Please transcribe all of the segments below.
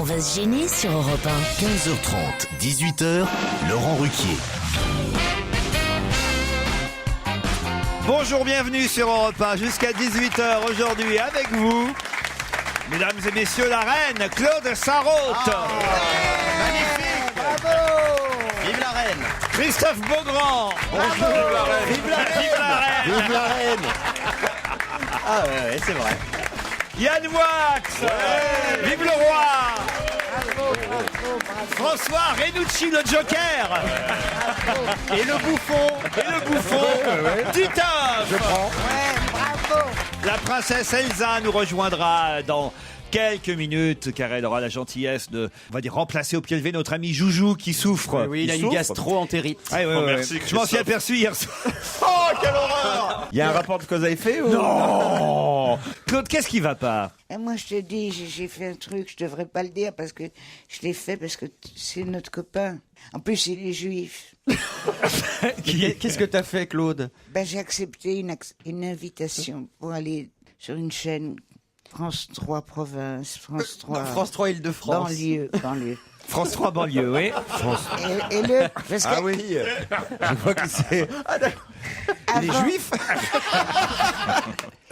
va se gêner sur Europe 1. 15h30, 18h, Laurent Ruquier. Bonjour, bienvenue sur Europe 1 jusqu'à 18h aujourd'hui avec vous, mesdames et messieurs, la reine Claude Sarraute. Magnifique. Bravo! Vive la reine! Christophe Beaugrand. Bonjour! Vive la reine! Vive la reine. Vive la reine! Ah ouais, c'est vrai. Yann Wax. Vive le roi. François Renucci, le Joker. Et le bouffon! Titoff. Je prends. La princesse Elsa nous rejoindra dans quelques minutes, car elle aura la gentillesse de, on va dire, remplacer au pied levé notre ami Joujou qui souffre. Oui, il a une gastro-entérite. Ah, merci, je m'en suis aperçu hier soir. Oh, quelle horreur! Il y a un rapport de cause à effet ou... Non. Claude, qu'est-ce qui va pas? Et moi, je te dis, j'ai fait un truc, je devrais pas le dire parce que je l'ai fait parce que c'est notre copain. En plus, il est juif. Qu'est-ce que t'as fait, Claude? Ben, j'ai accepté une invitation pour aller sur une chaîne France 3 Province, France 3... France 3 Île-de-France. Banlieue. France 3 banlieue, oui. Et le... Parce que Ah oui, je vois que c'est... Il est avant, juif?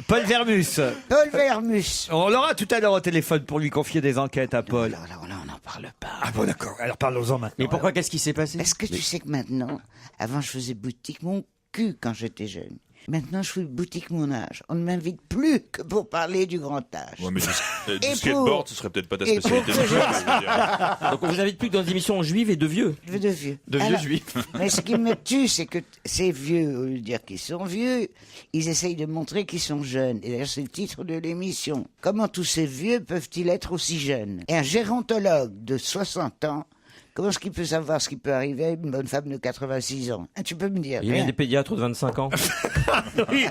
Paul Vermus. Paul Vermus. On l'aura tout à l'heure au téléphone pour lui confier des enquêtes à Paul. Alors là, on n'en parle pas. Ah bon, d'accord. Alors parlons-en maintenant. Mais pourquoi, qu'est-ce qui s'est passé? Est-ce que tu sais que maintenant, avant je faisais boutique mon cul quand j'étais jeune. Maintenant je fais boutique mon âge. On ne m'invite plus que pour parler du grand âge. Ouais, mais Et du pour- skateboard, ce serait peut-être pas ta et pour spécialité. que non je- plus, je veux dire. Donc on vous invite plus que dans des émissions juives et de vieux. De vieux. De vieux Alors, juifs. Mais ce qui me tue, c'est que ces vieux, au lieu de dire qu'ils sont vieux, ils essayent de montrer qu'ils sont jeunes. Et d'ailleurs, c'est le titre de l'émission. Comment tous ces vieux peuvent-ils être aussi jeunes? Et un gérontologue de 60 ans, comment est-ce qu'il peut savoir ce qui peut arriver à une bonne femme de 86 ans? Tu peux me dire Il y a rien. des pédiatres de 25 ans. Oui,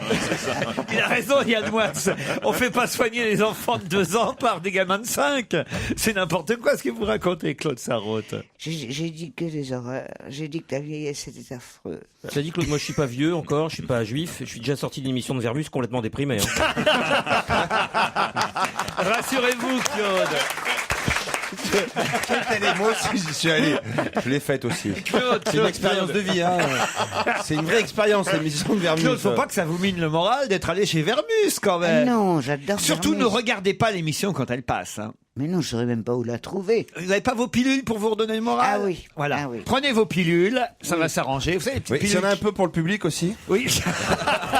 il a raison, Yann Wax. On fait pas soigner les enfants de 2 ans par des gamins de 5. C'est n'importe quoi ce que vous racontez, Claude Sarraute. J'ai dit que des horreurs. J'ai dit que ta vieillesse, c'était affreux. T'as dit, Claude, moi je suis pas vieux encore, je suis pas juif, je suis déjà sorti d'une émission de Vermus complètement déprimé. Hein. Rassurez-vous, Claude. Moi aussi, j'y suis allé. Je l'ai faite aussi. Claude, C'est une expérience de vie. Hein. C'est une vraie expérience, l'émission de Vermus. Claude, faut pas que ça vous mine le moral d'être allé chez Vermus quand même. Non, j'adore Surtout Vermus. ne regardez pas l'émission quand elle passe. Hein. Mais non, je saurais même pas où la trouver. Vous n'avez pas vos pilules pour vous redonner le moral? Ah oui. Voilà. Ah oui. Prenez vos pilules, ça va s'arranger. Vous savez, les petites Oui, pilules. il y en a un peu pour le public aussi. Oui.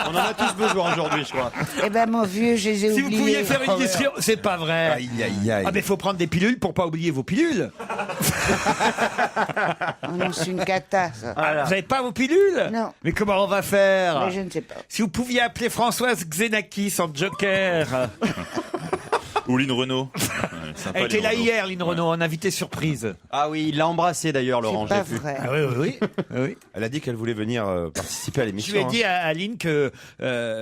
On en a tous besoin aujourd'hui, je crois. Eh ben, mon vieux, je les ai Si vous oubliés. pouviez faire une question, c'est pas vrai. Aïe, aïe, aïe. Ah mais faut prendre des pilules pour pas oublier vos pilules. Oh non, c'est une cata, ça. Vous n'avez pas vos pilules? Non. Mais comment on va faire? Mais je ne sais pas. Si vous pouviez appeler Françoise Xenakis en Joker. Ou Lynn Renault. Ouais, sympa, Elle était Lynn là Renault. hier, Lynn Renault, en invité surprise. Ah oui, il l'a embrassé d'ailleurs, Laurent, C'est pas j'ai vu. vrai. Ah oui. Oui. Elle a dit qu'elle voulait venir participer à Je l'émission. lui ai hein. dit à Lynn que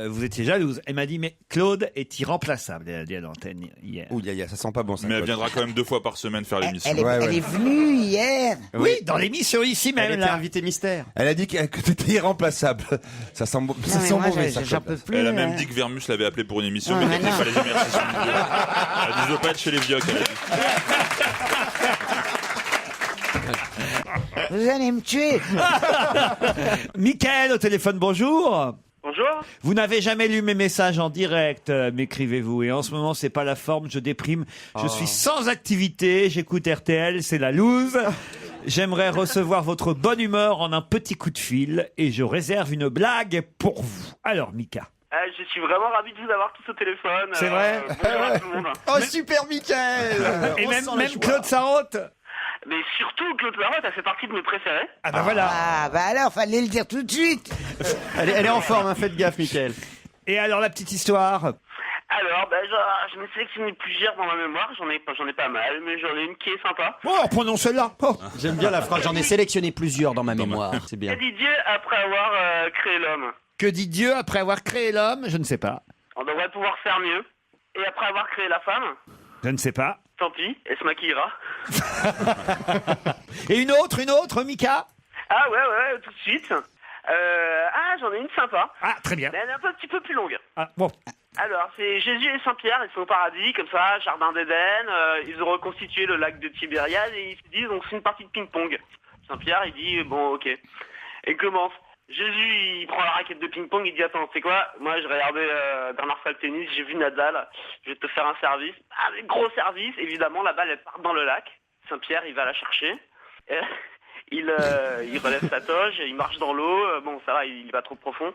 vous étiez jalouse. Elle m'a dit, mais Claude est irremplaçable, elle a dit à l'antenne hier. Ouh, ça sent pas bon ça. Mais elle Claude. viendra quand même 2 fois par semaine faire l'émission. Elle est venue hier. Oui, dans l'émission ici même, Elle était là. invitée mystère. Elle a dit que t'étais irremplaçable. Ça sent, Non, ça mais sent moi, mauvais, ça. j'en Claude. peux plus. Elle a même hein. dit que Vermus l'avait appelé pour une émission, Ouais, mais qu'elle mais n'était pas les émerger sur le milieu. Elle a dit, je veux pas être chez les vieux, elle a dit. Vous allez me tuer. Mickaël au téléphone, bonjour. Bonjour. Vous n'avez jamais lu mes messages en direct, m'écrivez-vous. Et en ce moment, c'est pas la forme, je déprime. Je suis sans activité, j'écoute RTL, c'est la loose. J'aimerais recevoir votre bonne humeur en un petit coup de fil et je réserve une blague pour vous. Alors, Mika. Je suis vraiment ravi de vous avoir tous au téléphone. C'est vrai Bonjour à tout le monde. Oh, super, Mickaël! Et même Claude Sarraute. Mais surtout, Claude Sarraute, elle fait partie de mes préférés. Ah bah voilà. Ah, bah alors, fallait le dire tout de suite. Elle est en forme, hein, faites gaffe, Mickaël. Et alors, la petite histoire. Alors, je m'ai sélectionné plusieurs dans ma mémoire. J'en ai pas mal, mais j'en ai une qui est sympa. Oh, prenons celle-là. Oh. J'aime bien la phrase, j'en ai sélectionné plusieurs dans ma mémoire, c'est bien. Qu'a dit Dieu après avoir créé l'homme? Que dit Dieu après avoir créé l'homme? Je ne sais pas. On devrait pouvoir faire mieux. Et après avoir créé la femme, Je ne sais pas. tant pis, elle se maquillera. Et une autre, Mika? Ah ouais, tout de suite. J'en ai une sympa. Ah, très bien. Mais elle est un petit peu plus longue. Ah, bon. Alors, c'est Jésus et Saint-Pierre, ils sont au paradis, comme ça, jardin d'Éden, ils ont reconstitué le lac de Tibériade et ils se disent, donc c'est une partie de ping-pong. Saint-Pierre, il dit, bon, ok. Et il commence. Jésus, il prend la raquette de ping-pong, il dit, attends, c'est quoi? Moi, je regardais Bernard Salle tennis, j'ai vu Nadal, je vais te faire un service. Ah, mais gros service, évidemment, la balle, elle part dans le lac. Saint-Pierre, il va la chercher. Il relève sa toge, il marche dans l'eau, bon, ça va, il va trop profond.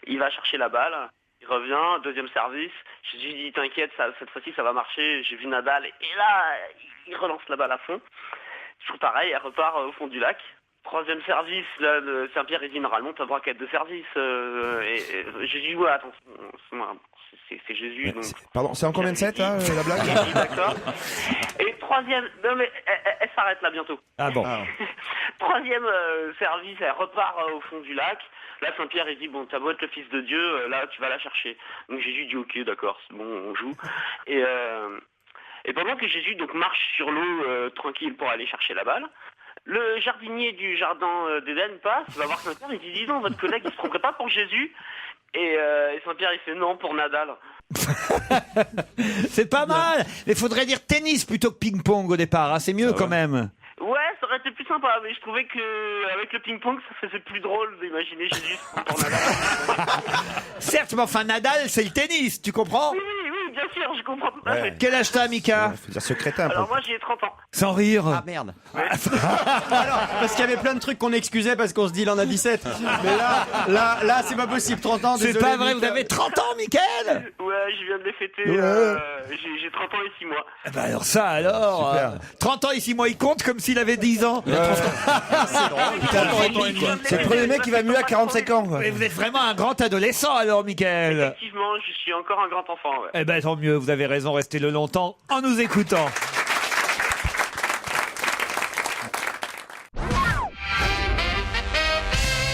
Il va chercher la balle. Il revient, deuxième service. Jésus dit, t'inquiète, cette fois-ci, ça va marcher. J'ai vu Nadal. Et là, il relance la balle à fond. Toujours pareil, elle repart au fond du lac. Troisième service, là, Saint-Pierre, il dit, normalement, t'as droit qu'à 2 services. Et Jésus, ouais, attends, c'est Jésus. Donc, Pardon, c'est en combien de 7, là, la blague? il dit, d'accord. Et troisième, non mais, elle s'arrête là bientôt. Ah bon. Troisième service, elle repart au fond du lac. Là, Saint-Pierre, il dit, bon, t'as beau être le fils de Dieu, là, tu vas la chercher. Donc Jésus dit, ok, d'accord, c'est bon, on joue. Et pendant que Jésus donc marche sur l'eau tranquille pour aller chercher la balle, le jardinier du jardin d'Éden passe, va voir Saint-Pierre, il dit, dis donc, votre collègue, il se tromperait pas pour Jésus? Et Saint-Pierre, il fait non pour Nadal. C'est pas mal. Mais faudrait dire tennis plutôt que ping-pong au départ. Hein. C'est mieux quand même. Ouais, ça aurait été plus sympa, mais je trouvais que avec le ping-pong, ça faisait plus drôle d'imaginer Jésus pour Nadal. Certes, mais enfin Nadal, c'est le tennis, tu comprends? Oui, bien sûr, je comprends tout à fait. Quel âge t'as, Mika? Faut dire secrétaire un peu. Alors moi, j'ai 30 ans. Sans rire. Ah merde. Alors, parce qu'il y avait plein de trucs qu'on excusait parce qu'on se dit il en a 17. Mais là, c'est pas possible. 30 ans, C'est désolé, pas vrai, Mika. vous avez 30 ans, Mickaël? Ouais, je viens de les fêter. J'ai 30 ans et 6 mois. Eh ben alors ça, alors. 30 ans ici, moi, il compte comme s'il avait 10 ans. C'est le premier mec qui va mieux à 45 ans. quoi. Mais vous êtes vraiment un grand adolescent, alors, Mickaël. Effectivement, je suis encore un grand enfant, ouais. Eh ben tant mieux, vous avez raison, restez-le longtemps en nous écoutant.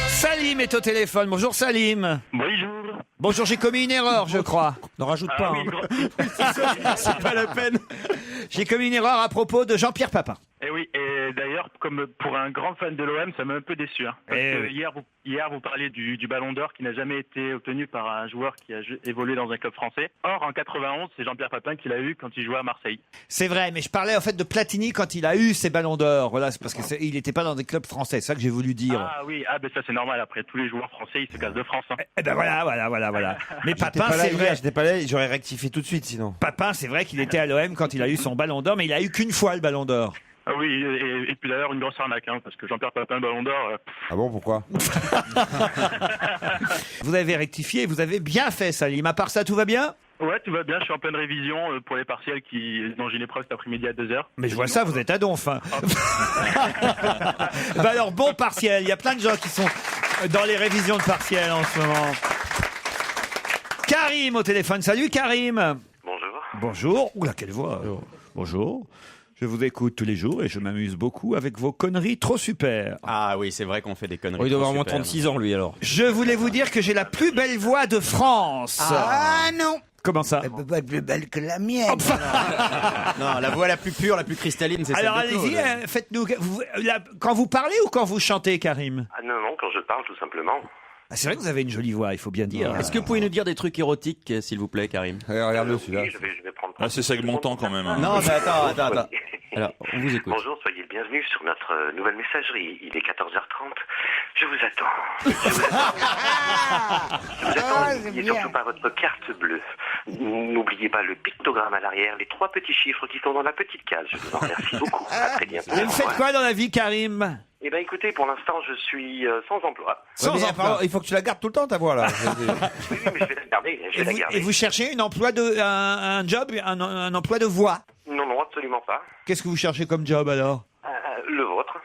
Salim est au téléphone. Bonjour Salim. Bonjour. Bonjour, j'ai commis une erreur, je crois. Ne rajoute pas. C'est pas la peine. J'ai commis une erreur à propos de Jean-Pierre Papin. Et oui, et d'ailleurs, comme pour un grand fan de l'OM, ça m'a un peu déçu. Hein, parce que hier, vous parliez du Ballon d'Or qui n'a jamais été obtenu par un joueur qui a évolué dans un club français. Or, en 91, c'est Jean-Pierre Papin qui l'a eu quand il jouait à Marseille. C'est vrai, mais je parlais en fait de Platini quand il a eu ses Ballons d'Or. Voilà, c'est parce qu'il n'était pas dans des clubs français. C'est ça que j'ai voulu dire. Ah oui, ben ça c'est normal. Après, tous les joueurs français, ils se cassent de France. Hein. Eh ben voilà. Mais Papin, Pas là, c'est vrai. j'étais pas là, j'aurais rectifié tout de suite sinon. Papin, c'est vrai qu'il était à l'OM quand il a eu son Ballon d'Or, mais il a eu qu'une fois le Ballon d'Or. Ah oui, et puis d'ailleurs, une grosse arnaque, hein, parce que Jean-Pierre Papin, Ballon d'Or... Ah bon, pourquoi? Vous avez rectifié, vous avez bien fait, Salim. À part ça, tout va bien? Ouais, tout va bien, je suis en pleine révision pour les partiels dont j'ai une épreuve cet après-midi à 2h. Mais je vois ça, vous êtes à donf. Hein. Bah alors, bon partiel. Il y a plein de gens qui sont dans les révisions de partiel en ce moment. Karim au téléphone. Salut Karim. Bonjour. Bonjour. Oula, quelle voix. Bonjour. Je vous écoute tous les jours et je m'amuse beaucoup avec vos conneries trop super. Ah oui, c'est vrai qu'on fait des conneries. Il doit avoir trop moins super. 36 ans, lui, alors. Je voulais vous dire que j'ai la plus belle voix de France. Ah non, Comment ça? elle peut pas être plus belle que la mienne. Non, la voix la plus pure, la plus cristalline, c'est celle Alors de Claude. allez-y, faites-nous... quand vous parlez ou quand vous chantez, Karim? Ah non, quand je parle, tout simplement. Ah, c'est vrai que vous avez une jolie voix, il faut bien dire. Est-ce que vous pouvez nous dire des trucs érotiques, s'il vous plaît, Karim? Regarde-le celui-là. Oui, je vais prendre... Ah, c'est segmentant quand même. Hein. Non, mais attends. Alors, on vous écoute. Bonjour, soyez le bienvenu sur notre nouvelle messagerie. Il est 14h30. Je vous attends. Je vous attends. N'oubliez surtout pas votre carte bleue. N'oubliez pas le pictogramme à l'arrière, les 3 petits chiffres qui sont dans la petite case. Je vous en remercie beaucoup. À très bientôt. Vous faites quoi dans la vie, Karim? Eh bien, écoutez, pour l'instant, je suis sans emploi. Sans emploi. Il faut que tu la gardes tout le temps ta voix là. Oui, mais je vais la garder. Et vous cherchez un job, un emploi de voix? Non, absolument pas. Qu'est-ce que vous cherchez comme job alors? Le vôtre.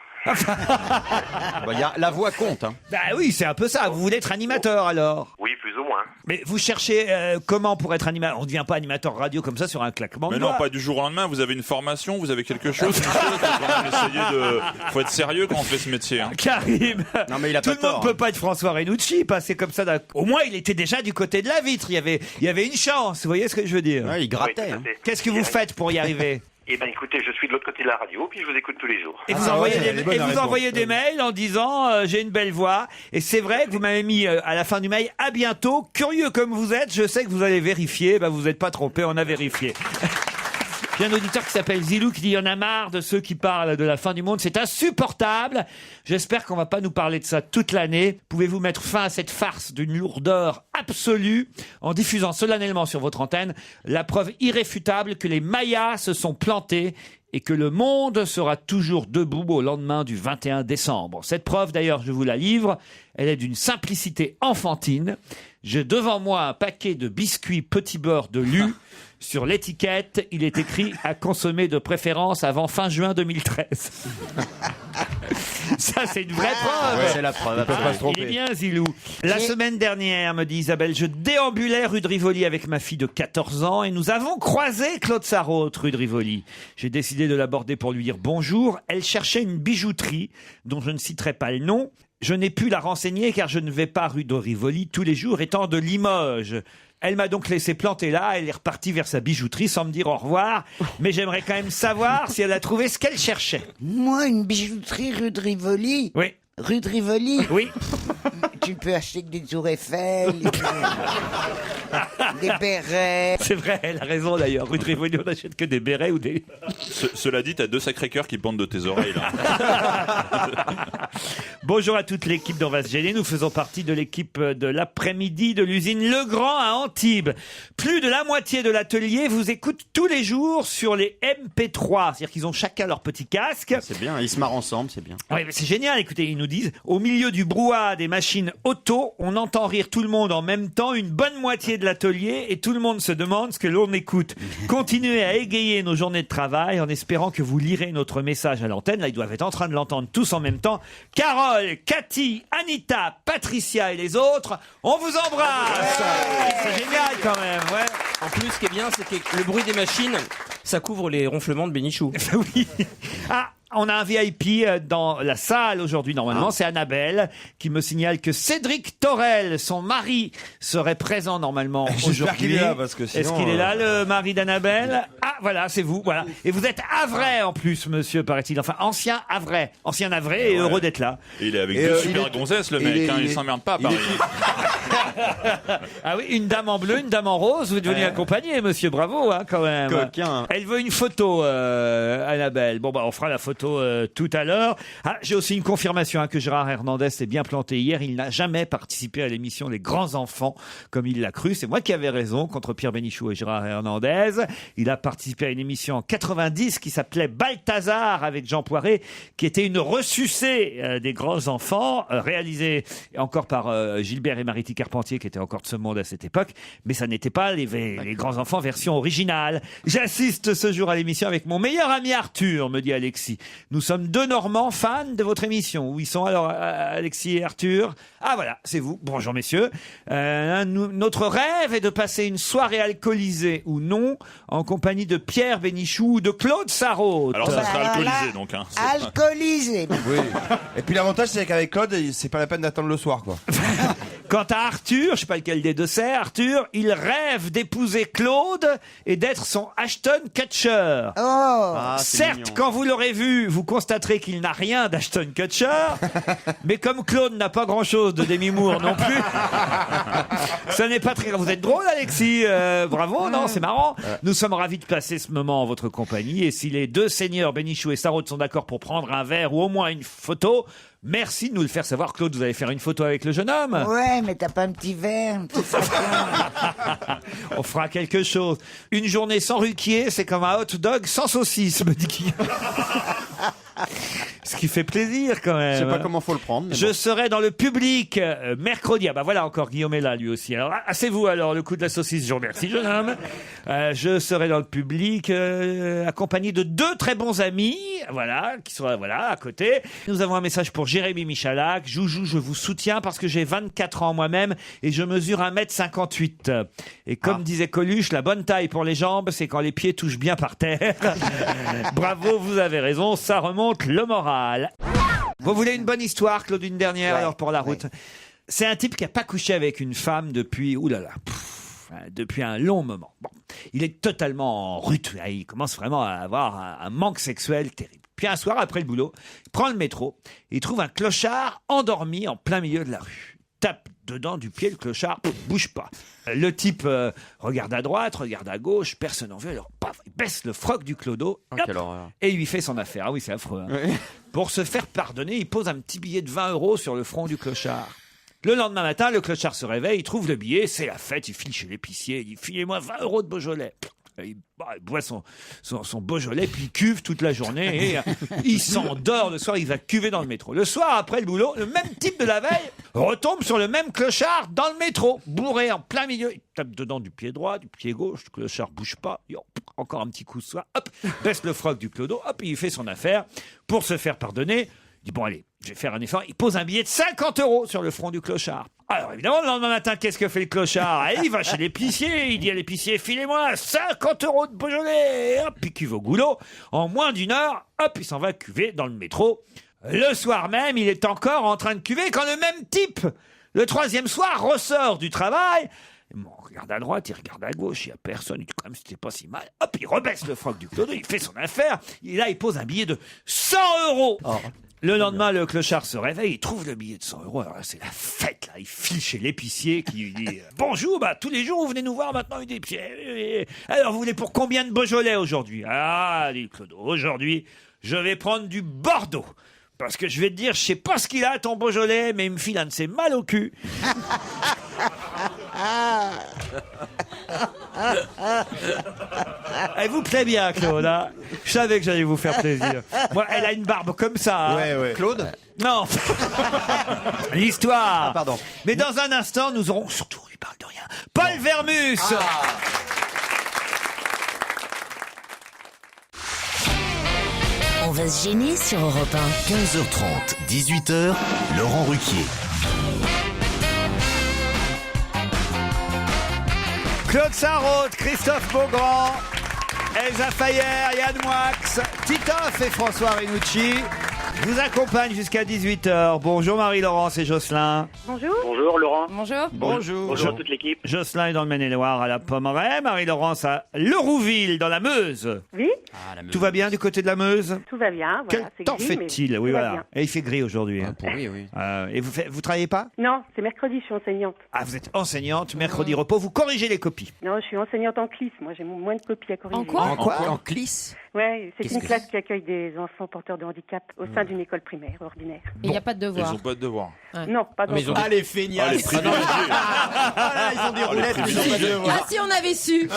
La voix compte. Hein. Bah oui, c'est un peu ça. Vous voulez être animateur alors? Oui, plus ou moins. Mais vous cherchez comment pour être animateur? On ne devient pas animateur radio comme ça sur un claquement de Mais doigts. non, pas du jour au lendemain. Vous avez une formation, vous avez quelque chose. Faut être sérieux quand on fait ce métier. Hein. Karim, Non, mais il a tout pas le tort. monde peut pas être François Renucci, passer comme ça. Au moins, il était déjà du côté de la vitre. Il y avait une chance. Vous voyez ce que je veux dire? Ouais, il grattait. Oui, tout à hein. fait. Qu'est-ce que vous faites pour y arriver? Eh ben écoutez, je suis de l'autre côté de la radio, puis je vous écoute tous les jours. Et vous envoyez des mails en disant j'ai une belle voix. Et c'est vrai que vous m'avez mis à la fin du mail à bientôt. Curieux comme vous êtes, je sais que vous allez vérifier. Vous n'êtes pas trompé, on a vérifié. J'ai un auditeur qui s'appelle Zilou qui dit il y en a marre de ceux qui parlent de la fin du monde. C'est insupportable. J'espère qu'on va pas nous parler de ça toute l'année. Pouvez-vous mettre fin à cette farce d'une lourdeur absolue en diffusant solennellement sur votre antenne la preuve irréfutable que les Mayas se sont plantés et que le monde sera toujours debout au lendemain du 21 décembre. Cette preuve, d'ailleurs, je vous la livre, elle est d'une simplicité enfantine. J'ai devant moi un paquet de biscuits petit beurre de Lu. Sur l'étiquette, il est écrit « à consommer de préférence avant fin juin 2013 ». Ça, c'est une vraie preuve. Ouais, c'est la preuve. Il est bien, Zilou. La semaine dernière, me dit Isabelle, je déambulais rue de Rivoli avec ma fille de 14 ans et nous avons croisé Claude Sarraute rue de Rivoli. J'ai décidé de l'aborder pour lui dire bonjour. Elle cherchait une bijouterie dont je ne citerai pas le nom. Je n'ai pu la renseigner car je ne vais pas rue de Rivoli tous les jours étant de Limoges. Elle m'a donc laissé planter là, elle est repartie vers sa bijouterie sans me dire au revoir, mais j'aimerais quand même savoir si elle a trouvé ce qu'elle cherchait. Moi, une bijouterie rue de Rivoli? Oui. Rue de Rivoli? Oui. Tu peux acheter que des tours Eiffel, des bérets. C'est vrai, elle a raison d'ailleurs. Rue de Rivoli, on n'achète que des bérets ou des... Cela dit, t'as 2 sacrés cœurs qui pendent de tes oreilles, là. Bonjour à toute l'équipe d'On va se gêner. Nous faisons partie de l'équipe de l'après-midi de l'usine Legrand à Antibes. Plus de la moitié de l'atelier vous écoute tous les jours sur les MP3. C'est-à-dire qu'ils ont chacun leur petit casque. C'est bien, ils se marrent ensemble, c'est bien. Oui, mais c'est génial. Écoutez, ils nous disent, au milieu du brouhaha des machines auto, on entend rire tout le monde en même temps, une bonne moitié de l'atelier, et tout le monde se demande ce que l'on écoute. Continuez à égayer nos journées de travail en espérant que vous lirez notre message à l'antenne. Là, ils doivent être en train de l'entendre tous en même temps. Carole, Cathy, Anita, Patricia et les autres, on vous embrasse. C'est génial quand même, ouais. En plus, ce qui est bien, c'est que le bruit des machines, ça couvre les ronflements de Bénichou. Oui. Ah, on a un VIP dans la salle aujourd'hui, normalement. C'est Annabelle qui me signale que Cédric Torel, son mari, serait présent normalement aujourd'hui. J'espère qu'il est là, parce que sinon... Est-ce qu'il est là, le mari d'Annabelle? Ah, voilà, c'est vous, voilà. Et vous êtes Havrais en plus, monsieur, paraît-il. Enfin, ancien Havrais. Ancien Havrais et heureux d'être là. Et il est avec deux super gonzesses, le mec. Il s'emmerde pas à Paris. Ah oui, une dame en bleu, une dame en rose. Vous êtes venu accompagner, monsieur. Bravo, hein, quand même. Coquin. Elle veut une photo, Annabelle. Bon, on fera la photo tout à l'heure. Ah, j'ai aussi une confirmation que Gérard Hernandez s'est bien planté hier. Il n'a jamais participé à l'émission Les Grands Enfants comme il l'a cru. C'est moi qui avais raison contre Pierre Bénichou et Gérard Hernandez. Il a participé à une émission en 90 qui s'appelait Balthazar avec Jean Poiret, qui était une ressucée des Grands Enfants, réalisée encore par Gilbert et Mariti Carpentier, qui étaient encore de ce monde à cette époque. Mais ça n'était pas les Grands Enfants version originale. J'assiste ce jour à l'émission avec mon meilleur ami Arthur, me dit Alexis. Nous sommes 2 Normands fans de votre émission. Où ils sont alors, Alexis et Arthur? Ah voilà, c'est vous. Bonjour messieurs. Notre rêve est de passer une soirée alcoolisée ou non en compagnie de Pierre Bénichou ou de Claude Sarraute. Alors ça sera alcoolisé donc. Hein. Alcoolisé. Oui. Et puis l'avantage, c'est qu'avec Claude, c'est pas la peine d'attendre le soir, quoi. Quant à Arthur, je sais pas lequel des deux c'est, Arthur, il rêve d'épouser Claude et d'être son Ashton Kutcher. Certes, quand vous l'aurez vu, vous constaterez qu'il n'a rien d'Ashton Kutcher, mais comme Claude n'a pas grand-chose de Demi Moore non plus, ce n'est pas très grave. Vous êtes drôle, Alexis, bravo, non, c'est marrant. Nous sommes ravis de passer ce moment en votre compagnie, et si les deux seigneurs Bénichou et Sarraute sont d'accord pour prendre un verre ou au moins une photo, merci de nous le faire savoir. Claude, vous allez faire une photo avec le jeune homme? Ouais, mais t'as pas un petit verre, un petit On fera quelque chose. Une journée sans Ruquier, c'est comme un hot dog sans saucisse, me dit Guillaume. Ce qui fait plaisir quand même. Je sais pas comment faut le prendre. Mais je serai dans le public mercredi. Ah bah voilà, encore Guillaume est là lui aussi. Alors c'est vous alors, le coup de la saucisse. Je vous remercie, jeune homme. Je serai dans le public accompagné de 2 très bons amis, voilà, qui sont voilà à côté. Nous avons un message pour Jérémy Michalak. Joujou, je vous soutiens parce que j'ai 24 ans moi-même et je mesure 1m58. Et comme disait Coluche, la bonne taille pour les jambes, c'est quand les pieds touchent bien par terre. Bravo, vous avez raison, ça remonte le moral. Vous voulez une bonne histoire, Claude, une dernière alors pour la route. C'est un type qui n'a pas couché avec une femme depuis, oulala, depuis un long moment. Bon, il est totalement en rut. Il commence vraiment à avoir un manque sexuel terrible. Puis un soir, après le boulot, il prend le métro et il trouve un clochard endormi en plein milieu de la rue. Tape dedans du pied, le clochard, bouge pas. Le type regarde à droite, regarde à gauche, personne n'en veut. Alors, paf, il baisse le froc du clodo et il lui fait son affaire. Ah oui, c'est affreux. Hein. Oui. Pour se faire pardonner, il pose un petit billet de 20 € sur le front du clochard. Le lendemain matin, le clochard se réveille, il trouve le billet, c'est la fête, il file chez l'épicier, il dit « Filez-moi 20 € de Beaujolais ». Il boit son Beaujolais, puis il cuve toute la journée et il s'endort. Le soir, il va cuver dans le métro. Le soir, après le boulot, le même type de la veille retombe sur le même clochard dans le métro, bourré en plein milieu. Il tape dedans du pied droit, du pied gauche, le clochard bouge pas. Encore un petit coup de soie, hop, baisse le froc du clodo, hop, il fait son affaire. Pour se faire pardonner, il dit bon allez, je vais faire un effort. Il pose un billet de 50 € sur le front du clochard. Alors évidemment, le lendemain matin, qu'est-ce que fait le clochard? Il va chez l'épicier, il dit à l'épicier, filez-moi 50 € de Beaujolais. Hop, il cuve au goulot. En moins d'une heure, hop, il s'en va cuver dans le métro. Le soir même, il est encore en train de cuver quand le même type, le troisième soir, ressort du travail. Bon, on regarde à droite, il regarde à gauche, il n'y a personne, il dit quand même c'était pas si mal. Hop, il rebaisse le froc du clodo, il fait son affaire. Et là, il pose un billet de 100 €. Oh. Le lendemain, le clochard se réveille, il trouve le billet de 100 €. Alors là, c'est la fête, là. Il file chez l'épicier qui lui dit « Bonjour, tous les jours, vous venez nous voir maintenant, une épicier. Alors, vous voulez pour combien de Beaujolais aujourd'hui ?» Ah, dit le clodo, aujourd'hui, je vais prendre du Bordeaux. Parce que je vais te dire, je sais pas ce qu'il a, ton Beaujolais, mais il me file un de ses mal au cul. Elle vous plaît bien, Claude, hein? Je savais que j'allais vous faire plaisir. Moi, elle a une barbe comme ça. Hein. Ouais. Claude? Non. L'histoire. Ah, pardon. Mais dans un instant, nous aurons surtout, il parle de rien, Paul Vermus. On va se gêner sur Europe 1. 15h30, 18h, Laurent Ruquier. Claude Sarraute, Christophe Beaugrand, Elsa Fayer, Yann Moix, Titoff et François Renucci vous accompagnent jusqu'à 18h. Bonjour Marie-Laurence et Jocelyn. Bonjour. Bonjour Laurent. Bonjour. Bonjour à toute l'équipe. Jocelyn est dans le Maine-et-Loire à la Pommeraye, Marie-Laurence à Lerouville dans la Meuse. Oui. Tout va bien du côté de la Meuse? Tout va bien. Voilà, Quel temps fait-il? Oui, voilà. Et il fait gris aujourd'hui. Hein. Oui. Et vous travaillez pas? Non, c'est mercredi, je suis enseignante. Ah, vous êtes enseignante, mercredi repos, vous corrigez les copies. Non, je suis enseignante en CLIS. Moi, j'ai moins de copies à corriger. En quoi? En CLIS? Ouais, c'est Qu'est-ce une que classe qui accueille des enfants porteurs de handicap au sein d'une école primaire ordinaire. Il n'y a pas de Ils devoir. n'ont pas de devoir. Non, pas Mais ils ont d'enfants. les feignasses. les privilégiés. Ils ont des roulettes, mais ils ont pas de devoir. Ah si on avait su.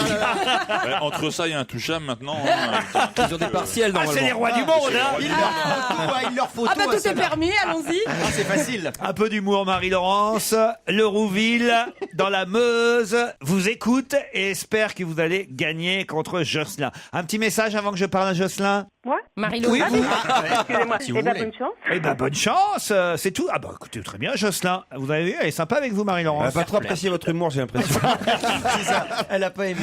Entre ça et Intouchable maintenant. Hein, Ils ont des partiels Ah, c'est les rois du monde, hein. Il leur faut Ah tout bah à tout ça. est permis, allons-y. C'est facile. Un peu d'humour, Marie-Laurence. Lerouville, dans la Meuse, vous écoute et espère que vous allez gagner contre Jocelyn. Un petit message avant que je parle à Jocelyn? Moi Marie-Laure. Oui, vous. Excusez-moi. Si vous Eh ben, voulez. bonne chance. Eh ben, bonne chance, c'est tout. Ah bah écoutez, très bien, Jocelyn. Vous avez vu, elle est sympa avec vous, Elle a Marie-Laurence. pas trop apprécié votre humour, j'ai l'impression. C'est ça. Elle a pas aimé.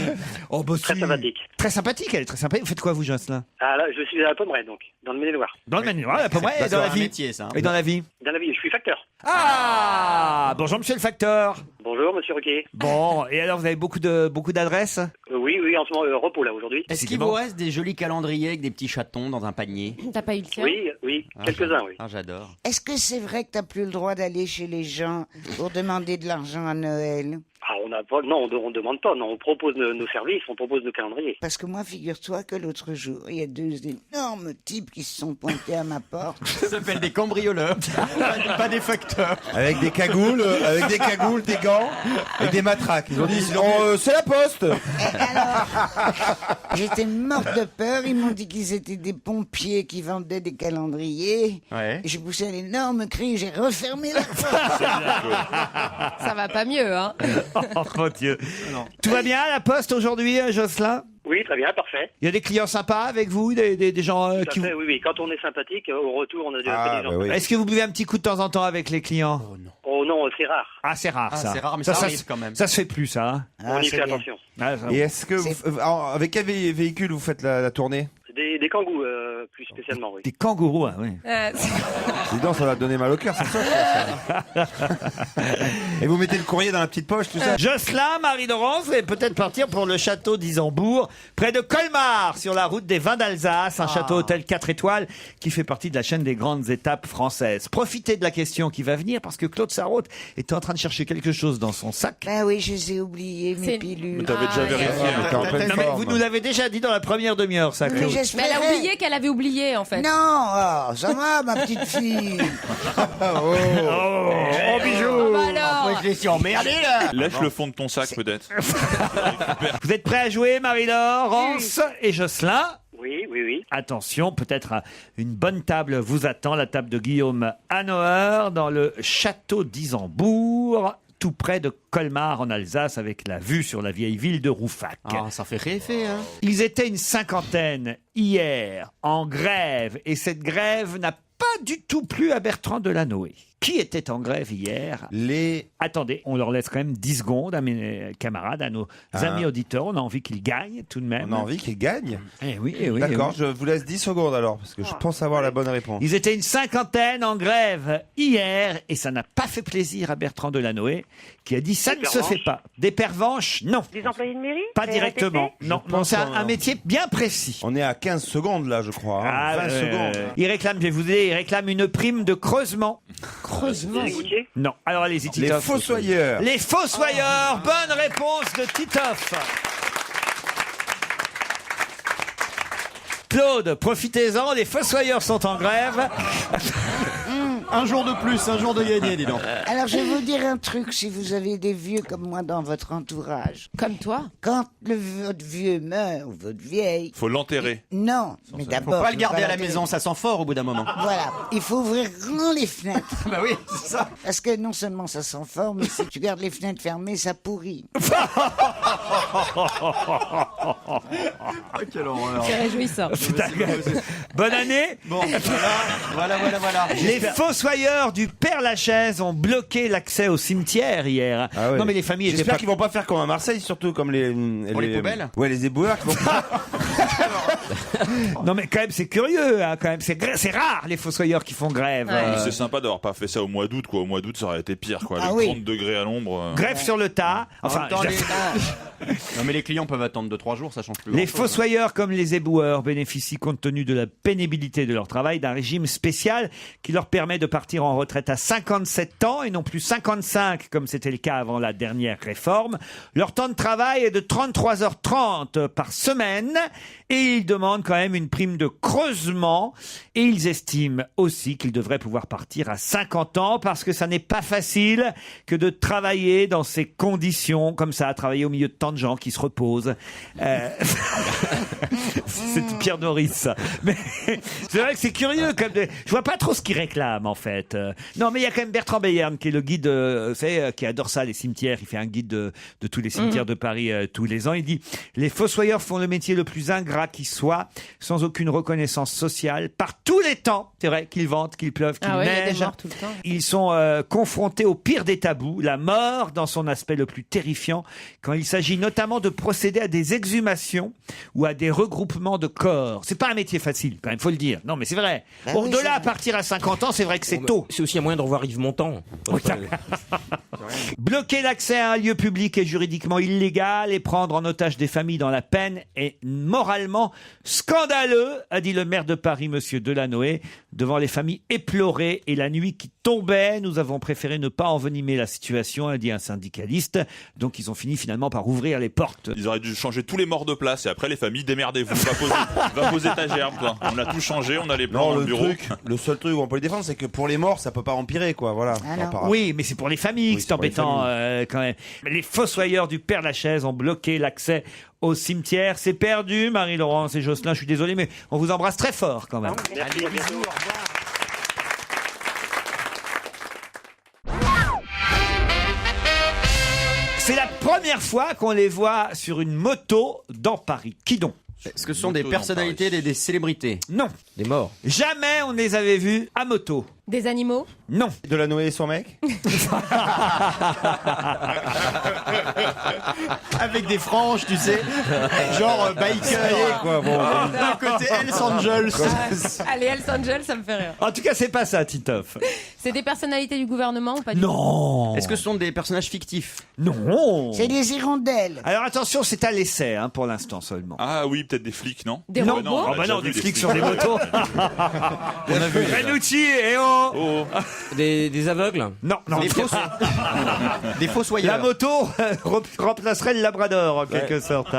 Oh, bah, Très si. sympathique. Très sympathique, elle est très sympa. Vous faites quoi, vous, Jocelyn? Ah là, je suis à la Pommeraye, donc, dans le Maine-et-Loire. Dans le Maine-et-Loire, la Pommeraye, et C'est dans la un vie. métier, ça. Et dans la vie. Dans la vie, je suis facteur. Ah, bonjour, monsieur le facteur. Bonjour, monsieur Ruquier. Bon, et alors, vous avez beaucoup d'adresses? Oui, en ce moment, repos là aujourd'hui. Est-ce qu'il vous reste des jolis calendriers avec des petits chatons dans un panier? T'as pas eu le tien? Oui, quelques-uns, oui. Ah, j'adore. Est-ce que c'est vrai que t'as plus le droit d'aller chez les gens pour demander de l'argent à Noël? Ah, on n'a pas, non, on demande pas, non, on propose nos services, on propose nos calendriers. Parce que moi, figure-toi que l'autre jour, il y a deux énormes types qui se sont pointés à ma porte. Ça s'appelle des cambrioleurs, pas des facteurs. Avec des cagoules, des gants et des matraques. Ils ont dit, c'est la poste. J'étais morte de peur. Ils m'ont dit qu'ils étaient des pompiers qui vendaient des calendriers. Ouais. Et j'ai poussé un énorme cri. J'ai refermé la porte. Ça va pas mieux, hein. Oh mon Dieu. Tout va bien à la poste aujourd'hui, Jocelyn? Oui, très bien, parfait. Il y a des clients sympas avec vous, des gens Tout à qui vous... fait, oui, quand on est sympathique, au retour, on a des Ah, gens. bah oui. Est-ce que vous buvez un petit coup de temps en temps avec les clients? Oh non, c'est rare. Ah, c'est rare, Ah, ça. c'est rare, mais ça arrive quand même. Ça se fait plus, ça. Hein. On y c'est fait bien. attention. Ah, ça- Et est-ce que, avec quel véhicule vous faites la tournée? Des des kangourous, plus spécialement, oui. Des kangourous, ah oui. Dis donc, ça va te donner mal au cœur, c'est ça. Et vous mettez le courrier dans la petite poche, tout ça. Jocelyn, Marie-Laurence, vous allez peut-être partir pour le château d'Isambourg, près de Colmar, sur la route des vins d'Alsace, un château-hôtel 4 étoiles qui fait partie de la chaîne des grandes étapes françaises. Profitez de la question qui va venir parce que Claude Sarraute était en train de chercher quelque chose dans son sac. Ben oui, je les ai oubliés, mes pilules. Mais t'avais déjà vérifié. Non, mais vous nous l'avez déjà dit dans la première demi-heure, ça, Claude. Mais elle a oublié qu'elle avait oublié, en fait. Non, ça va, ma petite fille. Oh, bisous. Bah alors. Je l'ai emmerdé, là. Lèche le fond de ton sac, peut-être. Vous êtes prêts à jouer, Marie-Laurence et Jocelyn? Oui, oui, oui. Attention, peut-être une bonne table vous attend, la table de Guillaume Hanauer dans le château d'Isambourg, tout près de Colmar en Alsace, avec la vue sur la vieille ville de Rouffach. Ah, ça fait rêver, hein. Ils étaient une cinquantaine hier en grève, et cette grève n'a pas du tout plu à Bertrand Delanoë. Qui était en grève hier? Attendez, on leur laisse quand même 10 secondes à mes camarades, à nos amis auditeurs. On a envie qu'ils gagnent tout de même. On a envie qu'ils gagnent? Eh oui, eh oui. D'accord, eh oui. je vous laisse 10 secondes alors, parce que je pense avoir la bonne réponse. Ils étaient une cinquantaine en grève hier, et ça n'a pas fait plaisir à Bertrand Delanoë, qui a dit ça ne se fait pas. Des pervenches, non. Des employés de mairie? Pas directement. Non, c'est un métier bien précis. On est à 15 secondes là, je crois. 20 secondes. Il réclame, je vais vous aider, il réclame une prime de creusement. Creusement. Non. Alors allez-y, Titoff. Les fossoyeurs. Les fossoyeurs. Bonne réponse de Titoff. Claude, profitez-en, les fossoyeurs sont en grève. Un jour de plus, un jour de gagné, dis donc. Alors, je vais vous dire un truc, si vous avez des vieux comme moi dans votre entourage. Comme toi. Quand votre vieux meurt, ou votre vieille... Faut l'enterrer. Non, mais Faut d'abord... pas le garder à la maison, ça sent fort au bout d'un moment. Voilà, il faut ouvrir grand les fenêtres. Bah oui, c'est ça. Parce que non seulement ça sent fort, mais si tu gardes les fenêtres fermées, ça pourrit. Quelle horreur. C'est réjouissant. Bonne année. Bon, voilà. Les fossoyeurs du Père-Lachaise ont bloqué l'accès au cimetière hier. Ah ouais. Non mais les familles étaient J'espère pas... qu'ils vont pas faire comme à Marseille, surtout comme les poubelles. Ouais, les éboueurs qui vont... Non mais quand même c'est curieux, hein, quand même c'est rare les fossoyeurs qui font grève. Mais c'est sympa d'avoir pas fait ça au mois d'août, quoi. Au mois d'août, ça aurait été pire, quoi. Ah Les oui. 30 degrés à l'ombre. Grève sur le tas. Enfin, Non mais les clients peuvent attendre 2-3 jours, ça change plus. les grand-chose. fossoyeurs comme les éboueurs bénéficient, compte tenu de la pénibilité de leur travail, d'un régime spécial qui leur permet de partir en retraite à 57 ans et non plus 55 comme c'était le cas avant la dernière réforme. Leur temps de travail est de 33h30 par semaine et ils demandent quand même une prime de creusement et ils estiment aussi qu'ils devraient pouvoir partir à 50 ans parce que ça n'est pas facile que de travailler dans ces conditions comme ça, à travailler au milieu de tant de gens qui se reposent. C'est Pierre Doris, ça. Mais c'est vrai que c'est curieux. Je vois pas trop ce qu'il réclame, en fait. Non, mais il y a quand même Bertrand Bayern, qui est le guide, qui adore ça, les cimetières. Il fait un guide de tous les cimetières de Paris tous les ans. Il dit « Les fossoyeurs font le métier le plus ingrat qui soit, sans aucune reconnaissance sociale, par tous les temps. » C'est vrai qu'il vente, qu'il pleuve, qu'il Il y a neige. des morts tout le temps. Ils sont confrontés au pire des tabous, la mort dans son aspect le plus terrifiant, quand il s'agit notamment de procéder à des exhumations ou à des regroupements de corps. C'est pas un métier facile, quand même, faut le dire. Non, mais c'est vrai. Bah Bon, oui, de c'est là à vrai. partir à 50 ans, c'est vrai que c'est tôt. C'est aussi un moyen de revoir Yves Montand. Bloquer l'accès à un lieu public est juridiquement illégal et prendre en otage des familles dans la peine est moralement scandaleux, a dit le maire de Paris, monsieur Delanoë, devant les familles éplorées et la nuit qui tombait. Nous avons préféré ne pas envenimer la situation, a dit un syndicaliste. Donc ils ont fini finalement par ouvrir les portes. Ils auraient dû changer tous les morts de place et après les familles, démerdez-vous. Va poser ta gerbe, toi. On a tout changé, on a les plans Non, dans le bureau. le seul truc où on peut les défendre, c'est que pour les morts, ça peut pas empirer, quoi. Voilà. Oui, mais c'est pour les familles que c'est c'est pour les embêtant quand même. Les fossoyeurs du Père-Lachaise ont bloqué l'accès au cimetière. C'est perdu, Marie-Laurence et Jocelyn. Je suis désolé, mais on vous embrasse très fort quand même. Merci, à bientôt. C'est la première fois qu'on les voit sur une moto dans Paris. Qui donc? Est-ce que ce sont des personnalités, des célébrités? Non. Des morts. Jamais on ne les avait vus à moto. Des animaux? Non. De la Noé et son mec? Avec des franges, tu sais. Genre biker. Quoi, bon. D'un côté Hells Angels. Allez, Hells Angels, ça me fait rire. En tout cas, c'est pas ça, Titoff. C'est des personnalités du gouvernement ou pas du tout? Non. Est-ce que ce sont des personnages fictifs? Non. C'est des hirondelles. Alors attention, c'est à l'essai pour l'instant seulement. Ah oui, peut-être des flics, non? Des non, robots? non, on a déjà des vu flics sur des motos. On a vu. Renucci, et oh, Oh. Des aveugles? Non, non. Des fossoyeurs. La moto remplacerait le labrador en quelque sorte.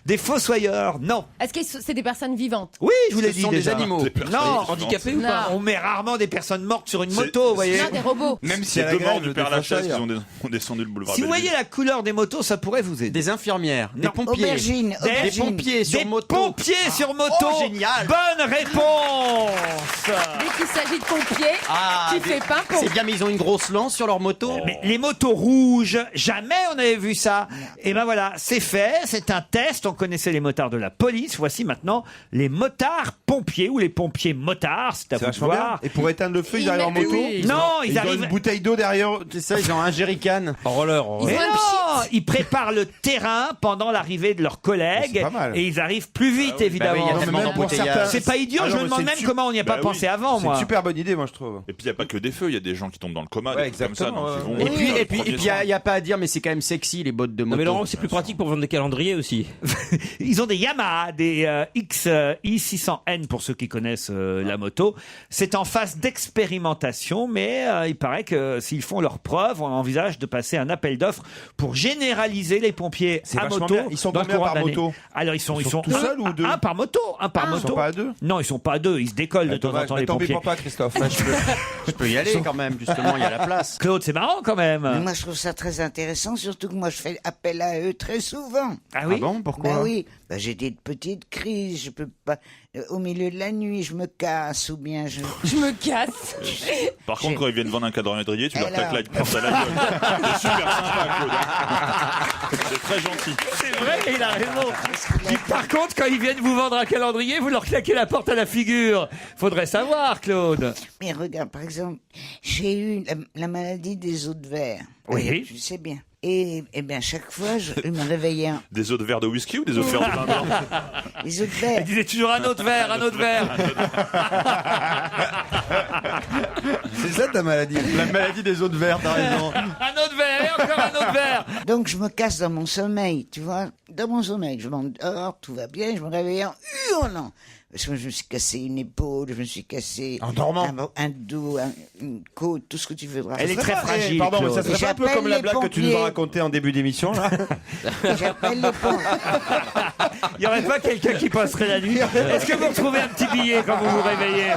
Des fossoyeurs, non. Est-ce que c'est des personnes vivantes? Oui, je vous l'ai Ce dit sont déjà. des animaux. Non, Handicapés ou Non. pas? on met rarement des personnes mortes sur une moto, vous voyez. Non, des robots. Même si C'est à la deux morts grève, du Père des Lachaise qui fossoyeurs. ont descendu le boulevard. Si vous Belleville. voyez la couleur des motos, ça pourrait vous aider. Des infirmières. Des Non. pompiers. Aubergines. Des Des pompiers sur Des moto. pompiers sur moto. Oh, génial. Bonne réponse. Dès qu'il s'agit de pompiers, tu fais pimpon. C'est bien, mais ils ont une grosse lance sur leur moto. Mais les motos rouges, jamais on avait vu ça. Et ben voilà, c'est fait, c'est un test. On connaissait les motards de la police. Voici maintenant les motards pompiers ou les pompiers motards. C'est à C'est vous de vachement bien. voir. Et pour éteindre le feu, ils Ils arrivent en mettent- moto? oui, Non, Ils ils ont arrivent. une bouteille d'eau derrière. C'est ça, ils ont un jerrycan. En roller. Ils Mais ont un non, pchit. ils préparent le terrain pendant l'arrivée de leurs collègues C'est pas mal. et ils arrivent plus vite évidemment. Bah oui, il y a Non, mais tellement même pour d'embouteillages. certains- C'est pas idiot, Ah je non, me mais demande c'est même su- comment on n'y a pas Bah oui. pensé avant C'est moi. une super bonne idée, moi, je trouve. Et puis il n'y a pas que des feux, il y a des gens qui tombent dans le coma, Ouais, des trucs comme ça. exactement, donc ils vont, Et puis, dans le et puis, premier il soin. n'y a pas à dire, mais c'est quand même sexy les bottes de Non moto. mais Laurent, c'est plus pratique pour vendre des calendriers aussi. Ils ont des Yamaha, des XI600N pour ceux qui connaissent la moto. C'est en phase d'expérimentation, mais il paraît que s'ils font leurs preuves, on envisage de passer un appel d'offres pour généraliser les pompiers C'est à vachement moto. bien. Ils sont dans le combien courant par de l'année. moto? Alors ils sont tout seuls ou deux? Un par moto, un par Ils moto. sont pas à deux? Non, ils sont pas à deux. Ils se décollent de temps en temps les Tant pis pompiers. pour toi, Christophe. Je peux y aller quand même, justement, il y a la place. Claude, c'est marrant quand même. Mais moi, je trouve ça très intéressant, surtout que moi, je fais appel à eux très souvent. Ah oui. Ah bon, pourquoi? Ben oui, ben, j'ai des petites crises, je peux pas. Au milieu de la nuit, je me casse ou bien je. Je me casse. Par contre, quand ils viennent vendre un cadran métrier, tu leur Alors. claques la porte à la gueule. C'est super sympa, Claude. C'est très gentil. C'est vrai, il a raison. Par contre, quand ils viennent vous vendre un calendrier, vous leur claquez la porte à la figure. Faudrait savoir, Claude. Mais regarde, par exemple, j'ai eu la maladie des os de verre. Oui. Tu sais bien. Et bien, chaque fois, je me réveillais en. Des eaux de verre de whisky ou des eaux de verre de vin blanc? Les os de Elle verre. disait toujours un autre verre, un autre verre. C'est ça ta maladie? La maladie des os de verre, t'as raison. Un autre verre, et encore un autre verre. Donc, je me casse dans mon sommeil, tu vois. Dans mon sommeil, je m'endors, tout va bien, je me réveille en hurlant. Parce que je me suis cassé une épaule, je me suis cassé En dormant. un dos, une côte, tout ce que tu voudras. Elle est très fragile, Pardon, mais ça Claude. serait pas un peu J'appelle comme la les blague que tu nous pompiers. as racontée en début d'émission, là? J'appelle les pompiers. Il n'y aurait pas quelqu'un qui passerait la nuit. Est-ce que vous retrouvez un petit billet quand vous vous réveillez?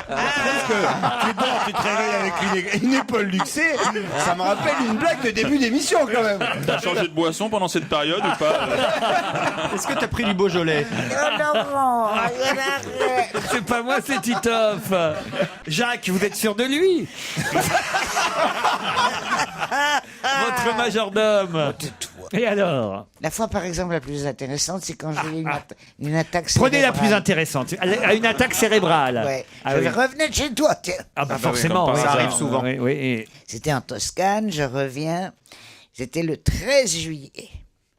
Parce que tu dors, tu te réveilles avec une épaule luxée, ça me rappelle une blague de début d'émission, quand même. T'as changé de boisson pendant cette période ou pas? Est-ce que t'as pris du Beaujolais? Oh Laurent, arrête. C'est pas moi, c'est Titoff. Jacques, vous êtes sûr de lui? Votre majordome. Et alors? La fois, par exemple, la plus intéressante, c'est quand j'ai eu une attaque Prenez la cérébrale. plus intéressante. À une attaque cérébrale. Ouais. Ah Je oui. revenais de chez toi, tiens. Ah bah oui, forcément, comme oui, par ça ça arrive souvent. Oui, oui, et- C'était en Toscane, je reviens. C'était le 13 juillet.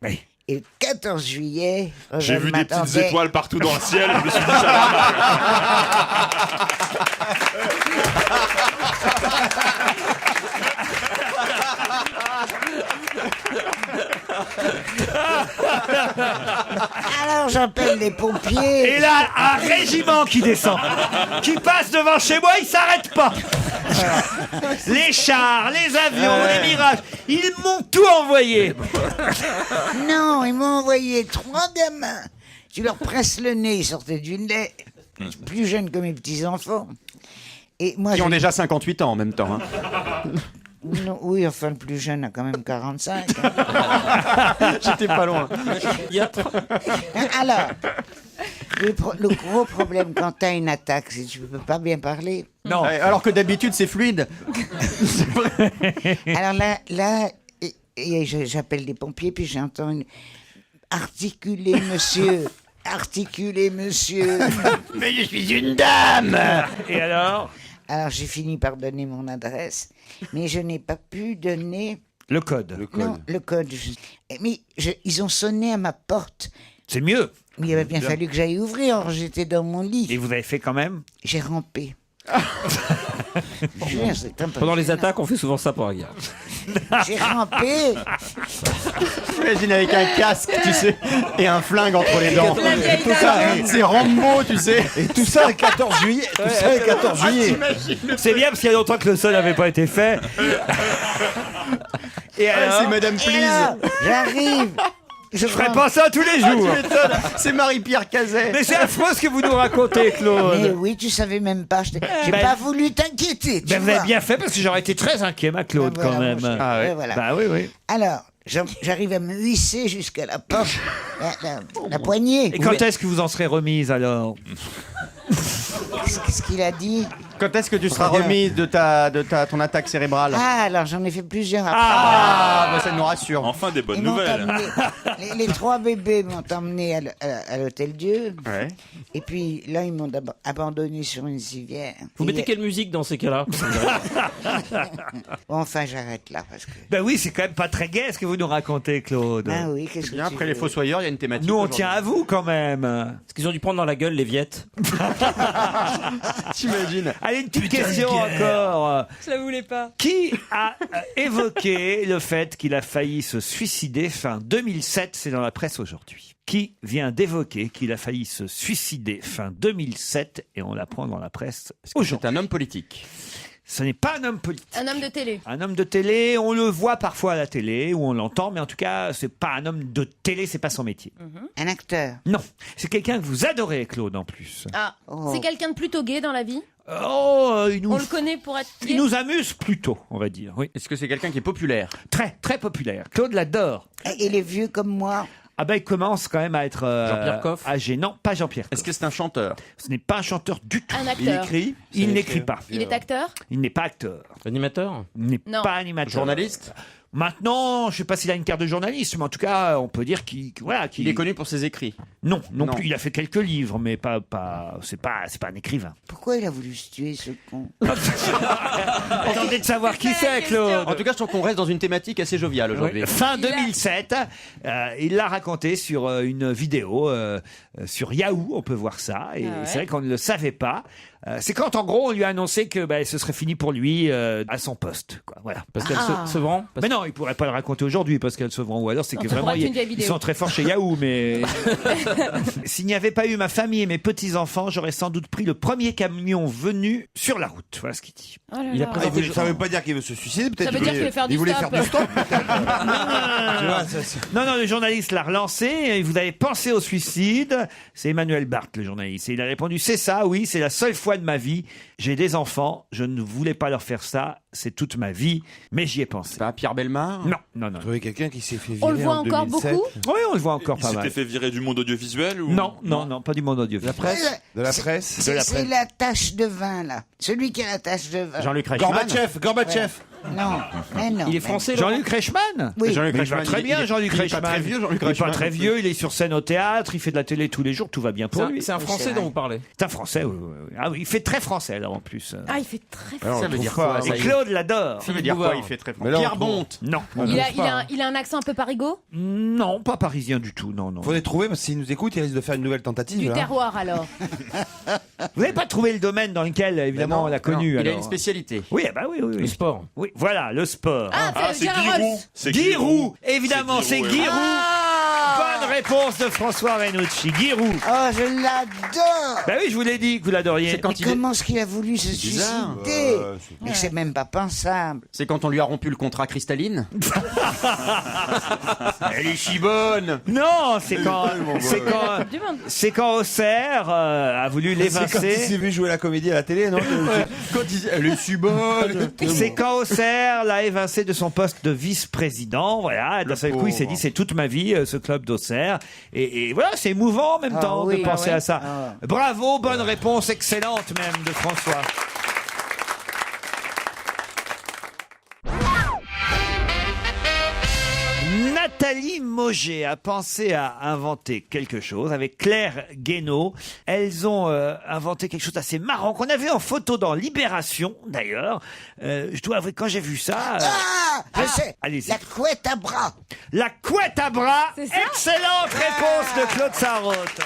oui. Et le 14 juillet, J'ai je vu des petites m'attendais- étoiles partout dans le ciel, je me suis dit ça va mal. Alors j'appelle les pompiers. Et là, un régiment qui descend, qui passe devant chez moi, il s'arrête pas. Les chars, les avions, les mirages, ils m'ont tout envoyé. Non, ils m'ont envoyé 3 gamins. Tu leur presses le nez, ils sortaient du lait, plus jeunes que mes petits-enfants. Et moi, Qui ont déjà 58 ans en même temps. Hein. Non, oui, enfin, le plus jeune a quand même 45. J'étais pas loin. Alors, le gros problème quand tu as une attaque, c'est que tu peux pas bien parler. Non. Ouais, alors que d'habitude, c'est fluide. Alors là j'appelle les pompiers, puis j'entends articuler monsieur articulé, monsieur. Mais je suis une dame. Et alors? Alors, j'ai fini par donner mon adresse, mais je n'ai pas pu donner... Le code. Non, le code. Mais ils ont sonné à ma porte. C'est mieux. Mais il avait bien fallu que j'aille ouvrir, alors j'étais dans mon lit. Et vous avez fait quand même? J'ai rampé. Julien, c'est impressionnant. Pendant les attaques, on fait souvent ça pour Aguilar. J'ai rampé. J'imagine avec un casque, tu sais, et un flingue entre les dents. La vieille Tout ça, dame. c'est Rambo, tu sais. Et tout ça le 14 juillet. Tout ça le 14 juillet. C'est bien parce qu'il y a longtemps que le sol n'avait pas été fait. Et alors? C'est Madame Et Please. là, j'arrive. Je ferais pas ça tous les jours. Tu m'étonnes, c'est Marie-Pierre Cazet. Mais c'est affreux ce que vous nous racontez, Claude. Mais oui, tu savais même pas. J'ai pas voulu t'inquiéter. Ben, vous avez bien fait parce que j'aurais été très inquiet, ma Claude, Ah, voilà, quand même. mon cher. Ah, ouais. Voilà. Bah oui, oui. Alors, j'arrive à me hisser jusqu'à la porte, la poignée. Et quand est-ce que vous en serez remise alors? Qu'est-ce qu'il a dit? Quand est-ce que tu seras remise de ton attaque cérébrale? Ah, alors j'en ai fait plusieurs après. Ah, bah, ça nous rassure. Enfin, des bonnes Ils m'ont nouvelles. emmené- les 3 bébés m'ont emmené à l'Hôtel Dieu. Ouais. Et puis là, ils m'ont abandonné sur une civière. Vous Et- mettez quelle musique dans ces cas-là? Bon, enfin, j'arrête là parce que. Ben oui, c'est quand même pas très gai ce que vous nous racontez, Claude. Ah oui, qu'est-ce que Bien, tu après veux? les Fossoyeurs, il y a une thématique. Nous, on aujourd'hui. tient à vous quand même. Est-ce qu'ils ont dû prendre dans la gueule les Viettes? T'imagines? Allez, une petite question encore. Je la voulais pas. Qui a évoqué le fait qu'il a failli se suicider fin 2007? C'est dans la presse aujourd'hui. Qui vient d'évoquer qu'il a failli se suicider fin 2007 et on l'apprend dans la presse aujourd'hui. C'est un homme politique. Ce n'est pas un homme politique. Un homme de télé. Un homme de télé, on le voit parfois à la télé ou on l'entend, mais en tout cas, c'est pas un homme de télé, c'est pas son métier. Un acteur. Non, c'est quelqu'un que vous adorez, Claude, en plus. Ah, Oh. c'est quelqu'un de plutôt gay dans la vie. Oh, il On le connaît pour être gay. il nous amuse plutôt, on va dire. Oui, Est-ce que c'est quelqu'un qui est populaire? très, très populaire. Claude l'adore. Et les vieux comme moi. Ah ben, il commence quand même à être Jean-Pierre Coff âgé. Non, pas Jean-Pierre Est-ce Coff. que c'est un chanteur? Ce n'est pas un chanteur du tout. Un acteur. Il n'écrit pas. Il est acteur. Il n'est pas acteur. Animateur? Il n'est Non. pas animateur. Journaliste? Maintenant, je ne sais pas s'il a une carte de journaliste, mais en tout cas, on peut dire qu'il Il est connu pour ses écrits. Non, non, Non. plus. Il a fait quelques livres, mais c'est pas un écrivain. Pourquoi il a voulu se tuer, ce con? Attendez de savoir qui c'est, Claude. En tout cas, je trouve qu'on reste dans une thématique assez joviale aujourd'hui. Oui. Fin 2007, il l'a raconté sur une vidéo sur Yahoo, on peut voir ça, et Ah ouais. c'est vrai qu'on ne le savait pas. C'est quand en gros on lui a annoncé que ce serait fini pour lui à son poste, quoi. Voilà. Parce qu'elle Ah. se vend? Mais non, il pourrait pas le raconter aujourd'hui parce qu'elle se vend, ou alors c'est que Ça pourrait vraiment être une vieille ils vidéo. sont très forts chez Yahoo, mais s'il n'y avait pas eu ma famille et mes petits enfants, j'aurais sans doute pris le premier camion venu sur la route. Voilà ce qu'il dit. Oh là Il a là. présenté Ça veut pas dire qu'il veut se suicider, peut-être. Ça veut dire qu'il veut faire du il voulait stop. faire du stop. Tu vois, Non, le journaliste l'a relancé. Et vous avez pensé au suicide. C'est Emmanuel Barthes, le journaliste. Et il a répondu, c'est ça, oui, c'est la seule fois de ma vie. J'ai des enfants. Je ne voulais pas leur faire ça. C'est toute ma vie. Mais j'y ai pensé. Pas Pierre Bellemare? Non. trouvé quelqu'un qui s'est fait virer On le voit en encore 2007. beaucoup. Oui, on le voit encore Il pas s'était mal. fait virer du monde audiovisuel ou... Non, pas du monde audio. De la presse. De la presse. C'est la tache de vin, là. Celui qui a la tache de vin. Jean-Luc Reichmann? Gorbatchev. Non, mais non. Il est français, Laurent? Jean-Luc Reichmann. Oui. Jean-Luc Mais il va Reichmann, très bien, Jean-Luc il est Reichmann. pas très vieux, Jean-Luc Il est pas Reichmann. très vieux, il est sur scène au théâtre, il fait de la télé tous les jours, tout va bien pour lui. C'est un Français dont vous parlez? C'est un Français, oui. Ah oui, il fait très français alors en plus. Ah, il fait très Alors, Ça on veut dire trouve pas, quoi, ça Et y est. Claude l'adore. Ça veut dire quoi? Bouvard. Il fait très Mais là, on Pierre trouve- Bonte? Non. Il a un accent un peu parigot. Non, pas parisien du tout, non. Faut les trouver parce que s'ils nous écoutent, ils risquent de faire une nouvelle tentative. Du là. terroir alors. Vous n'avez pas trouvé le domaine dans lequel, évidemment, on l'a connu. Il a alors. une spécialité. Oui, ah bah oui. Le sport. Oui, voilà, le sport. Ah, c'est Gérard Giroud. Rolls. C'est Giroud, évidemment, c'est Giroud, Giroud. Ah. Bonne réponse de François Renucci. Giroud. Oh, je l'adore. Bah oui, je vous l'ai dit que vous l'adoriez. C'est quand Mais il est- comment est-ce qu'il a voulu se bizarre. suicider? Mais c'est même pas pensable. C'est quand on lui a rompu le contrat cristalline? Elle est si bonne! Non, c'est quand, Du monde. c'est quand Auxerre a voulu C'est quand il s'est l'évincer. vu jouer la comédie à la télé, non? Quand il dit, elle est si bonne! C'est quand Auxerre l'a évincé de son poste de vice-président. Voilà, d'un seul coup, il s'est dit c'est toute ma vie, ce club d'Auxerre. Et voilà, c'est émouvant en même Ah temps oui, de penser ah ouais. à ça. Ah. Bravo, bonne réponse, excellente même de François. Nathalie Nathalie Mauger a pensé à inventer quelque chose avec Claire Guénaud. Elles ont inventé quelque chose d'assez marrant qu'on a vu en photo dans Libération, d'ailleurs. Je dois avouer, quand j'ai vu ça... je sais. Allez-y. La couette à bras. La couette à bras. C'est ça Excellente réponse de Claude Sarraute.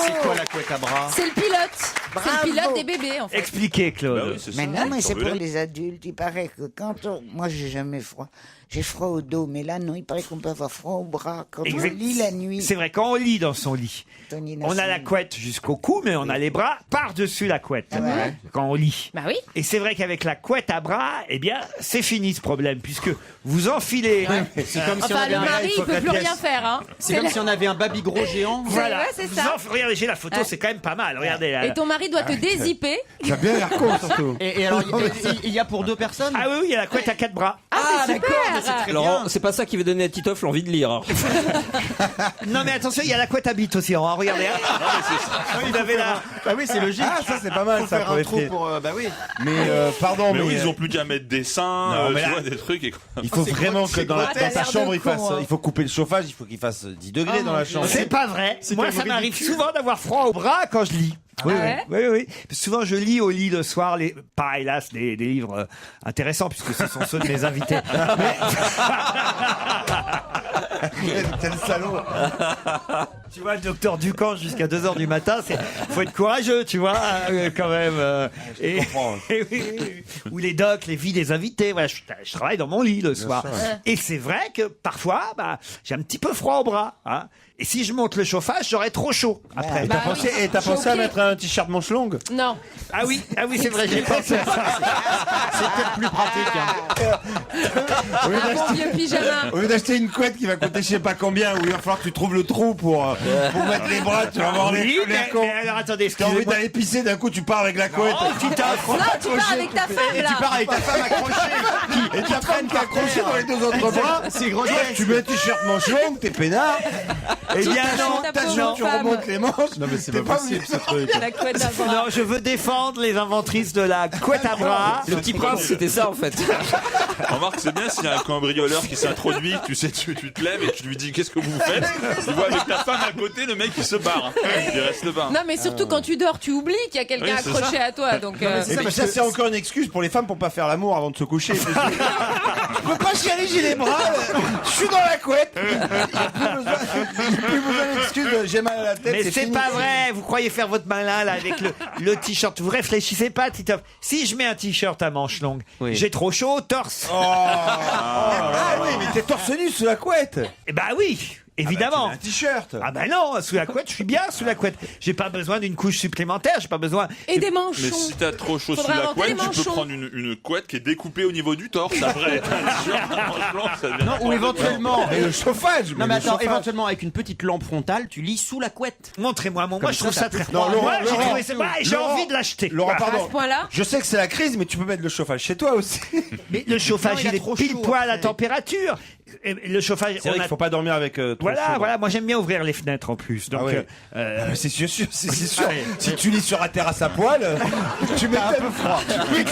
C'est quoi la couette à bras? C'est le pilote. C'est Bravo. le pilote des bébés, en fait. Expliquez, Claude. Bah oui, c'est Mais ça. non, mais c'est pour Surveiller. les adultes. Il paraît que moi, j'ai jamais froid. J'ai froid au dos, mais là, non, il paraît qu'on peut avoir froid au bras quand Exact. on lit la nuit. C'est vrai, quand on lit dans son lit, Tony on a la Nassim. couette jusqu'au cou, mais on a les bras par-dessus la couette ouais. quand on lit. Bah oui. Et c'est vrai qu'avec la couette à bras, eh bien, c'est fini ce problème, puisque vous enfilez. C'est comme si on Enfin, avait le un- mari, il peut plus rien faire. Hein. C'est comme si on avait un baby gros géant. Voilà. Ouais, c'est Vous ça. regardez, j'ai la photo, Ouais. c'est quand même pas mal. Regardez là. Et ton mari doit te dézipper. T'as bien l'air con, surtout. Et alors, il y a pour 2 personnes? Ah oui, il y a la couette à 4 bras. Ah, c'est super. Très Laurent, bien. c'est pas ça qui va donner à Titoff l'envie de lire. Hein. Non mais attention, il y a la couette à bite aussi. Hein. Regardez. Vous avez la. Bah oui, c'est logique. Ah, ça, c'est pas mal, Faut ça, faire pour un les trou pieds. pour. Bah oui. Mais pardon, Mais mais oui, ils ont plus qu'à mettre des seins, Non, mais tu là- vois, des trucs. Et... il faut c'est vraiment gros- que c'est dans, gros, dans t'as ta l'air de chambre, con, hein. il faut couper le chauffage, il faut qu'il fasse 10 degrés dans la chambre. C'est pas vrai. C'est Moi, comme ça m'arrive ridicule. souvent d'avoir froid au bras quand je lis. Oui, Ah ouais oui, oui, oui. Souvent, je lis au lit le soir, pas hélas des livres intéressants, puisque ce sont ceux de mes invités. Quel salaud. Tu vois, le docteur Ducamp jusqu'à 2h du matin, faut être courageux, tu vois, quand même. Et, et oui, ou les docs, les vies des invités. Voilà, je travaille dans mon lit le soir. Et c'est vrai que parfois, j'ai un petit peu froid au bras. Hein. Et si je monte le chauffage, j'aurai trop chaud après. Et t'as pensé, oui. t'as pensé à Choqué. mettre un t-shirt manche longue? Non. Ah oui, c'est vrai, j'ai pensé à ça. C'est peut-être plus pratique. Hein. Un bon vieux pyjama. Au lieu d'acheter une couette qui va coûter je sais pas combien, où il va falloir que tu trouves le trou pour mettre les bras, tu vas avoir Oui, les mais cons. alors attendez, T'as envie excusez-moi. d'aller pisser, d'un coup tu pars avec la couette. Oh, tu t'offres. Non, tu pars avec ta femme, Et tu là. pars avec ta femme accrochée. Et tu traînes qu'à accrocher dans les deux autres bras. C'est grotesque. Tu mets un t-shirt manche longue, t'es peinard. Eh bien non, Ta T'as pauvre chaud, tu femme. remontes les manches. Non mais c'est pas possible ce truc. La couette à bras. non, je veux défendre les inventrices de la couette à bras. Le petit prince, c'était ça en fait. Remarque, c'est bien s'il y a un cambrioleur qui s'introduit, tu sais, tu te lèves et tu lui dis qu'est-ce que vous faites. Tu vois avec ta femme à côté, le mec il se barre. Il reste là. Non, mais surtout quand tu dors, tu oublies qu'il y a quelqu'un Oui, c'est accroché à toi. Donc, Et puis ça c'est encore une excuse pour les femmes pour pas faire l'amour avant de se coucher. Je peux pas chialer, j'ai les bras, je suis dans la couette. Il n'y a plus besoin d'excuses, j'ai mal à la tête. Mais c'est fini. pas vrai, vous croyez faire votre malin là avec le t-shirt. Vous réfléchissez pas, Titoff. Si je mets un t-shirt à manches longues, j'ai trop chaud au torse. Ah oui, mais t'es torse nu sous la couette. Eh bah oui, évidemment. Un t-shirt. Ah bah non, sous la couette, je suis bien sous la couette. J'ai pas besoin d'une couche supplémentaire, j'ai pas besoin. et des Mais manchons. si t'as trop chaud sous Faudrait la inventer couette, les tu peux manchons. prendre une couette qui est découpée au niveau du torse après. Ou éventuellement. Mais le chauffage. Non mais le attends, chauffage. éventuellement avec une petite lampe frontale, tu lis sous la couette. Montrez-moi, moi je trouve ça très. Non, Laurent, Moi, j'ai Laurent, trouvé ça- bah, j'ai Laurent, envie de l'acheter. Laurent, Voilà. À pardon. ce point-là. Je sais que c'est la crise, mais tu peux mettre le chauffage chez toi aussi. Mais le chauffage, Non, il a il est trop pile chaud poil à après. température. Et le chauffage, C'est vrai on a- qu'il faut pas dormir avec trop Voilà, chaud. voilà, moi j'aime bien ouvrir les fenêtres en plus. Donc, Ah ouais. Ah, mais c'est sûr, c'est sûr. Si tu lis sur la terrasse à poil, tu mets un peu froid. Tu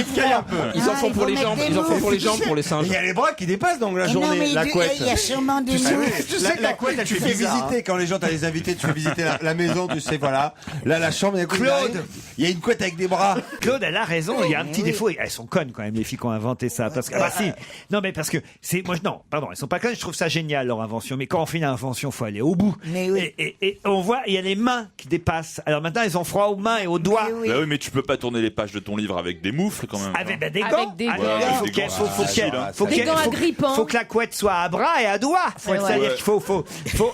te cailles un peu. Ils en font pour les jambes, ils en font pour les jambes, pour les singes. Il y a les bras qui dépassent dans la Et non, mais journée, la couette. il y a sûrement des Tu sais, mots. tu sais, La couette, elle tu fait fais bizarre, visiter quand les gens, t'as des invités, tu fais visiter la maison, tu sais, voilà. Là, la chambre, il y a Claude. il y a une couette avec des bras. Claude, elle a raison. Il y a un petit défaut. Elles sont connes quand même, les filles qui ont inventé ça. Parce que, ah bah si. Non, mais parce que c'est, moi, non, pardon, elles sont pas connes. Je trouve ça génial, leur invention. Mais quand on fait une invention, faut aller au bout. Mais oui. Et on voit, il y a les mains qui dépassent. Alors maintenant, elles ont froid aux mains et aux doigts. Mais oui. Bah oui, mais tu peux pas tourner les pages de ton livre avec des moufles quand même. Avec des Avec gants. des Ah, gants. il faut Avec des qu'elle- gants, faut c'est qu'elle- facile, faut Des qu'elle- gants faut- agrippants. faut que la couette soit à bras et à doigts. C'est-à-dire Ouais. qu'il faut.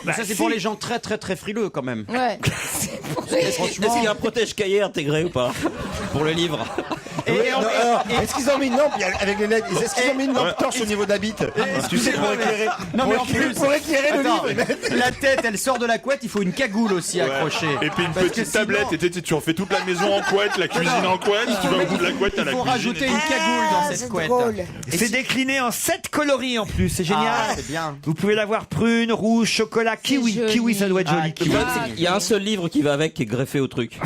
Ça c'est si. pour les gens très très très frileux quand même. Ouais. Est-ce qu'il y a un protège-cahier intégré ou pas pour le livre? Est-ce qu'ils ont mis une lampe avec les LED? Est-ce qu'ils ont mis une lampe torche au niveau de la bite? Tu sais, pour éclairer. Non mais en plus, pour éclairer le attends, livre. la tête elle sort de la couette, il faut une cagoule aussi accrochée. Et puis une Parce que petite sinon, tablette, et tu refais toute la maison en couette, la cuisine en couette, tu vas au bout de la couette, t'as il la faut cuisine. rajouter et une tout. cagoule dans Ah, cette c'est couette. drôle. C'est décliné en 7 coloris en plus, c'est génial. Ah, c'est bien. Vous pouvez l'avoir prune, rouge, chocolat, kiwi. joli. Kiwi, ça doit être joli. Ah, Le Kiwi. problème, c'est qu'il y a un seul livre qui va avec qui est greffé au truc.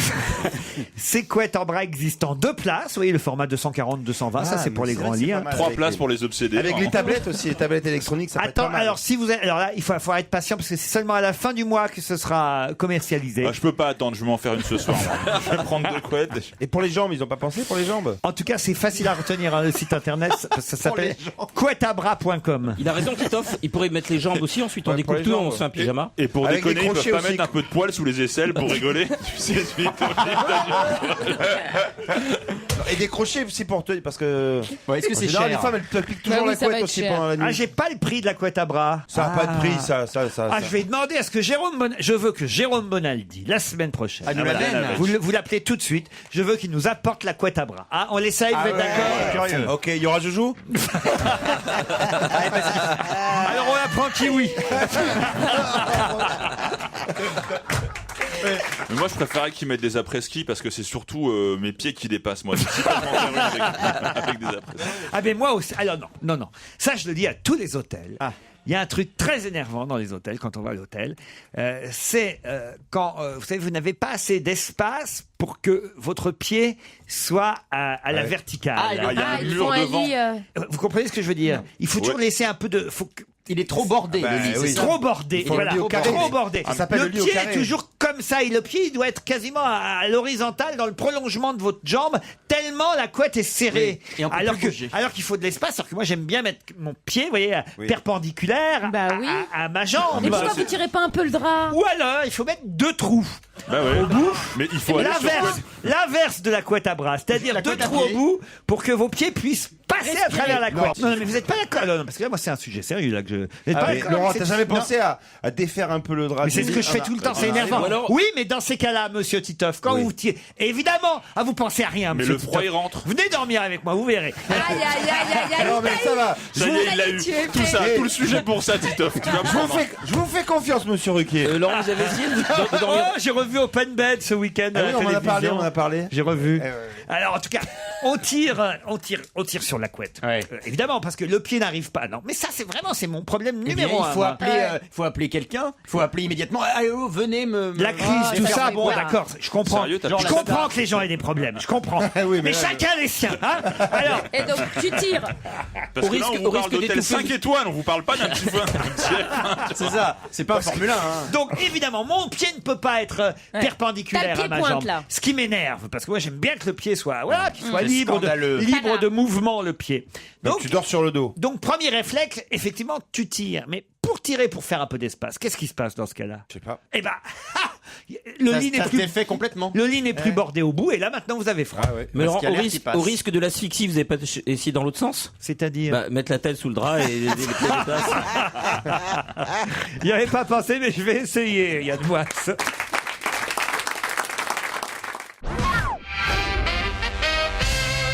Ces couettes en bras existent en 2 places. Vous voyez, voyez le format 240-220, ça c'est pour les grands lits. 3 places pour les obsédés. Avec les tablettes aussi, les tablettes électroniques, ça peut être Attends, pas mal. alors si vous êtes, alors là, il faut être patient parce que c'est seulement à la fin du mois que ce sera commercialisé. Je peux pas attendre, je vais m'en faire une ce soir. Je vais prendre 2 couettes. Et pour les jambes, ils ont pas pensé pour les jambes? En tout cas, c'est facile à retenir le site internet. Ça s'appelle couettabras.com. Il a raison, Titoff. Il pourrait mettre les jambes aussi. Ensuite, on découpe tout, on se fait un pyjama. Et pour Avec déconner, des ils peuvent crochets pas aussi. mettre un peu de poil sous les aisselles pour rigoler. Tu sais, Et des crochets aussi pour te... parce que. Est-ce que en c'est général, cher? les femmes, elles piquent toujours Bah oui, la ça va couette être aussi cher. pendant la nuit. Ah, j'ai pas le prix de la couette à bras. Ça n'a pas de prix, ça. Je vais demander à ce que je veux que Jérôme Bonaldi, la semaine prochaine, Ah, nous la donne. vous l'appelez tout de suite, je veux qu'il nous apporte la couette à bras. Ah, on l'essaye, vous êtes d'accord? Curieux. Ok, il y aura Joujou? Alors on apprend kiwi. Mais moi, je préférais qu'ils mettent des après-ski parce que c'est surtout mes pieds qui dépassent. Moi, c'est pas m'en faire avec des après-ski. Ah mais moi aussi. Alors non. Ça je le dis à tous les hôtels. Il y a un truc très énervant dans les hôtels quand on va à l'hôtel. C'est quand vous savez vous n'avez pas assez d'espace pour que votre pied soit à la verticale. il y a un ils mur font un devant. lit, Vous comprenez ce que je veux dire? Il faut toujours laisser un peu de. Il est trop bordé, le lit. oui. c'est ça Trop bordé, faut le voilà, lit au carré. trop bordé. Ça s'appelle le le lit au pied carré. est toujours comme ça et le pied il doit être quasiment à l'horizontale dans le prolongement de votre jambe tellement la couette est serrée. Oui. Et on peut alors plus bouger. alors qu'il faut de l'espace, alors que moi j'aime bien mettre mon pied, vous voyez, perpendiculaire Bah oui. à ma jambe. Et pourquoi vous tirez pas un peu le drap? Ou alors il faut mettre 2 trous Bah ouais. au bout. Mais il faut aller sur L'inverse de la couette à bras, c'est-à-dire La 2 couette à trous au pied. bout pour que vos pieds puissent passer à travers la couette. Non. Non, mais vous n'êtes pas d'accord. Non, parce que là, moi, c'est un sujet sérieux là que je. Vous êtes Ah, pas mais d'accord Laurent, avec t'as cette- jamais Non. pensé à défaire un peu le drap Mais du c'est ce lit? que je fais tout le temps, c'est énervant. ou alors- Oui, mais dans ces cas-là, monsieur Titoff, quand vous tirez, évidemment, vous pensez à rien, Mais monsieur le froid, Titoff. il rentre. Venez dormir avec moi, vous verrez. Aïe, aïe, aïe, aïe, aïe. Non, mais ça va. Ça y est, il l'a eu. Tu es Tout ça, fait. tout le sujet pour ça, Titoff. Tu vas prendre. Je vous fais confiance, monsieur Ruquier. Laurent, vous avez essayé de dormir. Oh, j'ai revu Open Bed ce week-end Ah à oui, la on en a parlé, télévision. on en a parlé. J'ai revu. ouais. Alors en tout cas, on tire sur la couette. Évidemment, parce que le pied n'arrive pas. Non, mais ça c'est vraiment mon problème Eh bien, numéro un. il faut moi. appeler quelqu'un. Il faut appeler immédiatement. Ah, oh, venez me. La crise, tout ça, bon, Voilà. d'accord, je comprends. Sérieux, t'as je pris comprends que les gens aient des problèmes, je comprends. Oui, mais mais là, chacun les siens. Hein alors, Et donc, tu tires. Parce que là, on vous parle d'hôtel d'étouffer 5 étoiles, on vous parle pas d'un petit peu. C'est ça. C'est pas un Formule 1. Hein. donc évidemment, mon pied ne peut pas être perpendiculaire T'as le à ma pied-pointe, jambe. là. Ce qui m'énerve, parce que moi j'aime bien que le pied soit, voilà, qu'il soit C'est libre scandaleux. de mouvement, le pied. Donc tu dors sur le dos. Donc, premier réflexe, effectivement, tu tires. Mais pour tirer, pour faire un peu d'espace, qu'est-ce qui se passe dans ce cas-là? Je sais pas. Eh ben, le lit n'est Ça plus t'est fait complètement. le lit n'est plus bordé au bout, et là maintenant vous avez froid. Ah ouais. Mais Parce Laurent, qu'il y a l'air qui passe. au risque de l'asphyxie, vous n'avez pas essayé dans l'autre sens? C'est-à-dire, Bah, mettre la tête sous le drap et les pieds dépassent. il n'y avait pas pensé, mais je vais essayer. Yann Moix.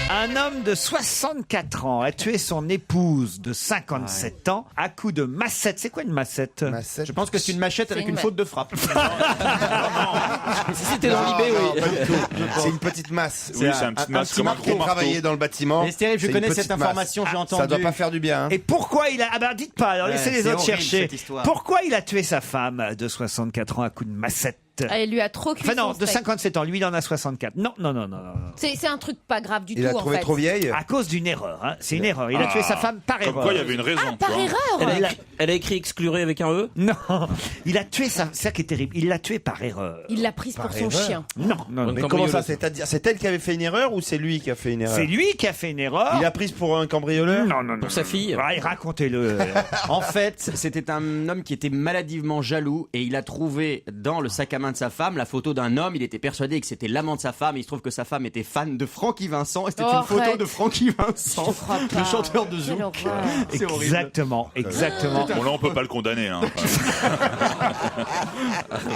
Un homme de 64 ans a tué son épouse de 57 ans à coups de massette. C'est quoi une massette? Je pense que c'est une machette avec une une faute de frappe. Si c'était dans l'IB, oui. C'est une petite masse. Oui, c'est une petite masse comme un marteau gros marteau. travaillé dans le bâtiment. Mais c'est terrible, je C'est une connais petite cette information, masse. j'ai Ah, entendu. Ça doit pas faire du bien. Hein. Et pourquoi il a... Ah ben dites pas, alors Ouais, laissez les c'est autres horrible, chercher. cette histoire. Pourquoi il a tué sa femme de 64 ans à coups de massette? Ah, il lui a trop cuit Enfin non, son de steak. 57 ans. Lui, il en a 64. Non. C'est un truc pas grave du Il tout, a en trouvé fait. trop vieille. À cause d'une erreur. Hein. C'est une erreur. Il a tué sa femme par Comme erreur. quoi, il y avait une raison. Ah, tu par vois. erreur. Elle a écrit excluré avec un E? Non, il a tué sa... C'est ça qui est terrible. Il l'a tué par erreur. Il l'a prise pour son chien. Non. Mais comment ça? C'est-à-dire, c'est elle qui avait fait une erreur ou c'est lui qui a fait une erreur? C'est lui qui a fait une erreur. Il a prise pour un cambrioleur? Non. Pour sa fille? Ah, racontez-le. En fait, c'était un homme qui était maladivement jaloux et il a trouvé dans le sac à main de sa femme la photo d'un homme. Il était persuadé que c'était l'amant de sa femme. Il se trouve que sa femme était fan de Francky Vincent et c'était Oh, une photo arrête. de Francky Vincent, crois pas. le chanteur de Quelle Zouk. horreur. C'est horrible. Exactement. Bon, là, on peut pas le condamner. Hein.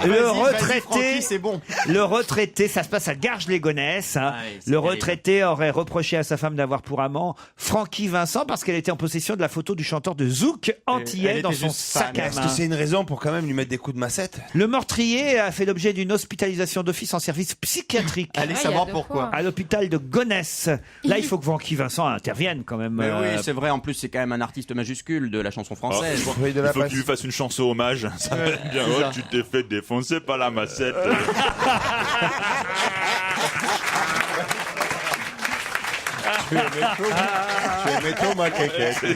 Le Vas-y, retraité, Francky, c'est bon. le retraité, ça se passe à Garges-les-Gonesse. Hein. Ah oui, c'est Le terrible. retraité aurait reproché à sa femme d'avoir pour amant Francky Vincent parce qu'elle était en possession de la photo du chanteur de Zouk antillais elle dans était son juste sac fan. à Est-ce main. que c'est une raison pour quand même lui mettre des coups de massette? Le meurtrier a fait l'objet d'une hospitalisation d'office en service psychiatrique. Allez Ah, savoir il y a de pourquoi. quoi. À l'hôpital de Gonesse. Là, il faut que Francky Vincent intervienne quand même. Mais oui, c'est vrai. En plus, c'est quand même un artiste majuscule de la chanson Oh, française. Oui, de il la faut passe. qu'il lui fasse une chanson hommage. Ça va être bien. Oh, tu t'es fait défoncer par la massette. Tu es métaux, ma quéquette. Tu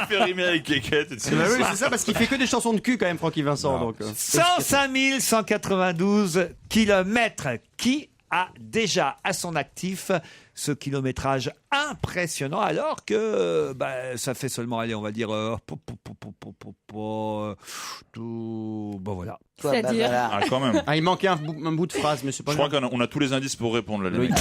fais rimer avec quéquette. Bah oui, c'est ça, parce qu'il fait que des chansons de cul quand même, Francky Vincent. Donc, 105 192 kilomètres. Qui a déjà à son actif ce kilométrage impressionnant, alors que ça fait seulement, allez, on va dire, bon voilà. C'est-à-dire quand même. il manquait un bout de phrase, mais c'est pas Je crois qu'on a tous les indices pour répondre là, les mecs.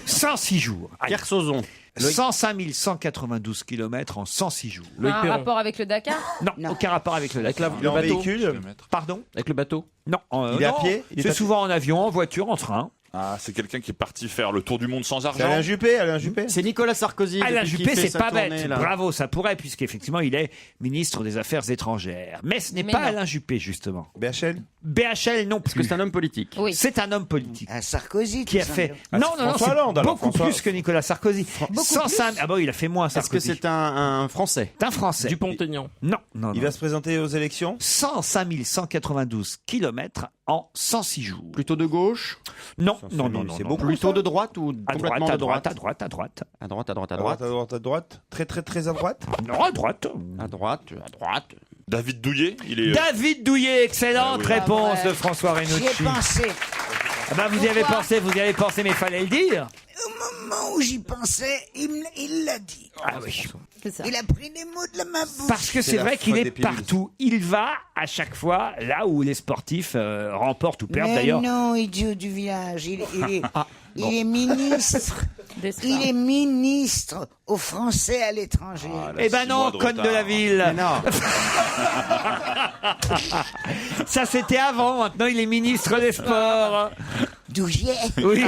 106 jours. Kersozon. 105 192 kilomètres en 106 jours. Un rapport avec le Dakar? Non, aucun rapport avec le Dakar. Il est en véhicule. Pardon? Avec le bateau? Non. Il est à pied? C'est souvent en avion, en voiture, en train. Ah, c'est quelqu'un qui est parti faire le tour du monde sans C'est argent. Alain Juppé, Alain Juppé. C'est Nicolas Sarkozy. Alain depuis qu'il Juppé, fait c'est sa pas tournée, bête. là. Bravo, ça pourrait, puisqu'effectivement, il est ministre des Affaires étrangères. Mais ce n'est Mais pas non. Alain Juppé, justement. BHL. BHL, non Parce que plus. c'est un homme politique. Oui. C'est un homme politique. Un Sarkozy. Qui a tout fait. simplement. Non, François c'est Hollande, alors, beaucoup François. plus que Nicolas Sarkozy. 105. Ah bon, il a fait moins, Est-ce que Sarkozy. c'est un Français? C'est un Français. Dupont-Aignan. Non. Il va se présenter aux élections. 105 192 kilomètres en 106 jours. Plutôt de gauche? Non, C'est non. beaucoup. Plutôt de droite ou À complètement droite, de droite? à droite. À droite, à droite, à À droite. droite, à droite, à droite. Très, très, très à droite. Non, à droite. À droite, à droite. David Douillet, il est. David Douillet, excellente Ah oui. réponse Ah ouais. de François J'y ai Renucci. pensé. Ah bah, vous y avez pensé, mais il fallait le dire. Au moment où j'y pensais, il l'a dit. Ah oui. C'est ça. Il a pris les mots de ma bouche. Parce que c'est la vrai qu'il faute est des pilules. partout. Il va à chaque fois là où les sportifs remportent ou perdent Mais d'ailleurs. non, idiot du village. Il est ministre. Des sports. Il est ministre aux Français à l'étranger. Eh ben non, conne de la ville. Mais non. Ça c'était avant, maintenant il est ministre des Sports. Douillet. Oui.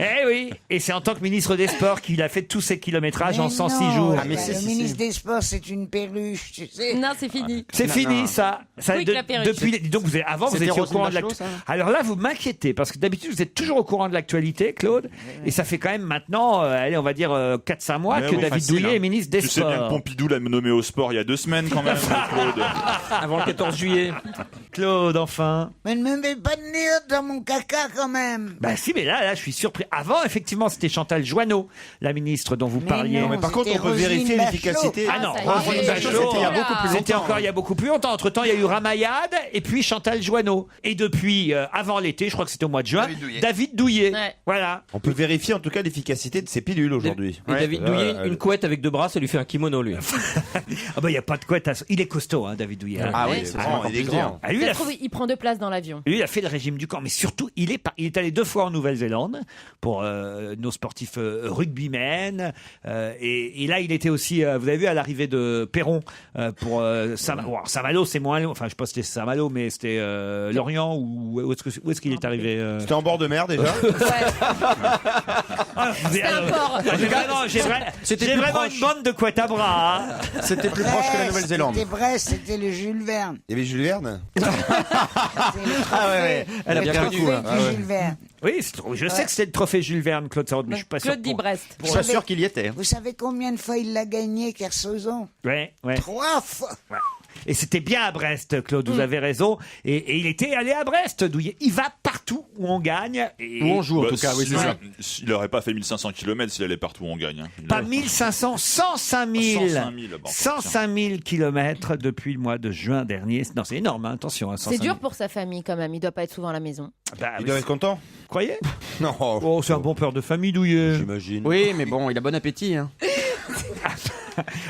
Eh oui. Et c'est en tant que ministre des Sports qu'il a fait tous ces kilométrages en Mais 106 non, jours. le ministre des Sports, c'est une perruche, tu sais. Non, c'est fini. C'est fini ça. Quick, la perruche. Depuis, donc avant vous C'était étiez au Roselyne courant de Bachelot, l'actualité. ça Alors là vous m'inquiétez parce que d'habitude vous êtes toujours au courant de l'actualité, Claude. Et ça fait quand même maintenant, allez on va dire 4-5 mois Mais que oui, David facile, Douillet hein. est ministre des Tu sais bien que Sports. Pompidou l'a nommé au sport il y a 2 semaines quand même, Claude. Avant le 14 juillet. Claude enfin. Mais ne me mets pas de nez dans mon caca quand même. Bah si, mais là je suis surpris. Avant effectivement c'était Chantal Joanneau, la ministre dont vous Mais parliez. non, Mais par contre, c'était on peut Roselyne vérifier Bachelot. l'efficacité. Ah non, ça y Roselyne est. Bachelot, C'était il y a beaucoup plus c'était encore il y a beaucoup plus longtemps. Entre-temps, il y a eu Ramayad et puis Chantal Joanneau. Et depuis, avant l'été, je crois que c'était au mois de juin, David Douillet. Ouais. Voilà. On peut vérifier en tout cas l'efficacité de ces pilules aujourd'hui. Et David Douillet, une couette avec 2 bras, ça lui fait un kimono, lui. Ah bah il n'y a pas de quoi. Il est costaud, hein, David Douillet. Ah oui, Ouais, c'est grand, encore il est plus dire. grand. Ah, lui, il a Il prend 2 places dans l'avion. Lui, il a fait le régime du corps, mais surtout, il est allé 2 fois en Nouvelle-Zélande pour nos sportifs rugbymen. Et là, il était aussi, vous avez vu, à l'arrivée de Perron pour Saint-Malo, c'est moins long. Enfin, je sais pas si c'était Saint-Malo, mais c'était Lorient ou où est-ce qu'il est arrivé C'était en bord de mer déjà. C'est un port. J'ai vraiment une bande de couettes à bras. Hein. C'était plus proche que la Nouvelle-Zélande. C'était Brest, c'était le Jules Verne. Il y avait Jules Verne. Ah ouais, elle a bien trophée connu. du Jules Verne. Oui, je sais que c'était le trophée Jules Verne, Claude Sarraute, mais je suis pas sûr. Claude dit Brest. Je suis pas sûr qu'il y était. Vous savez combien de fois il l'a gagné, Kersozon? Ouais. 3 fois. Et c'était bien à Brest, Claude, vous avez raison. Et il était allé à Brest, Douillet. Il va partout où on gagne. Et Où on joue, en Bah, tout cas, oui, c'est ça. Il aurait pas fait 1500 km s'il allait partout où on gagne. Hein. Pas 1500, 105 000. 105 000, bon, 105 000 kilomètres depuis le mois de juin dernier. Non, c'est énorme, hein, attention. Hein, 105 C'est 000. dur pour sa famille quand même. Il doit pas être souvent à la maison. Bah, Il doit être content. vous croyez? Non. Oh, c'est un bon père de famille, Douillet. J'imagine. Oui, mais bon, il a bon appétit. Hein.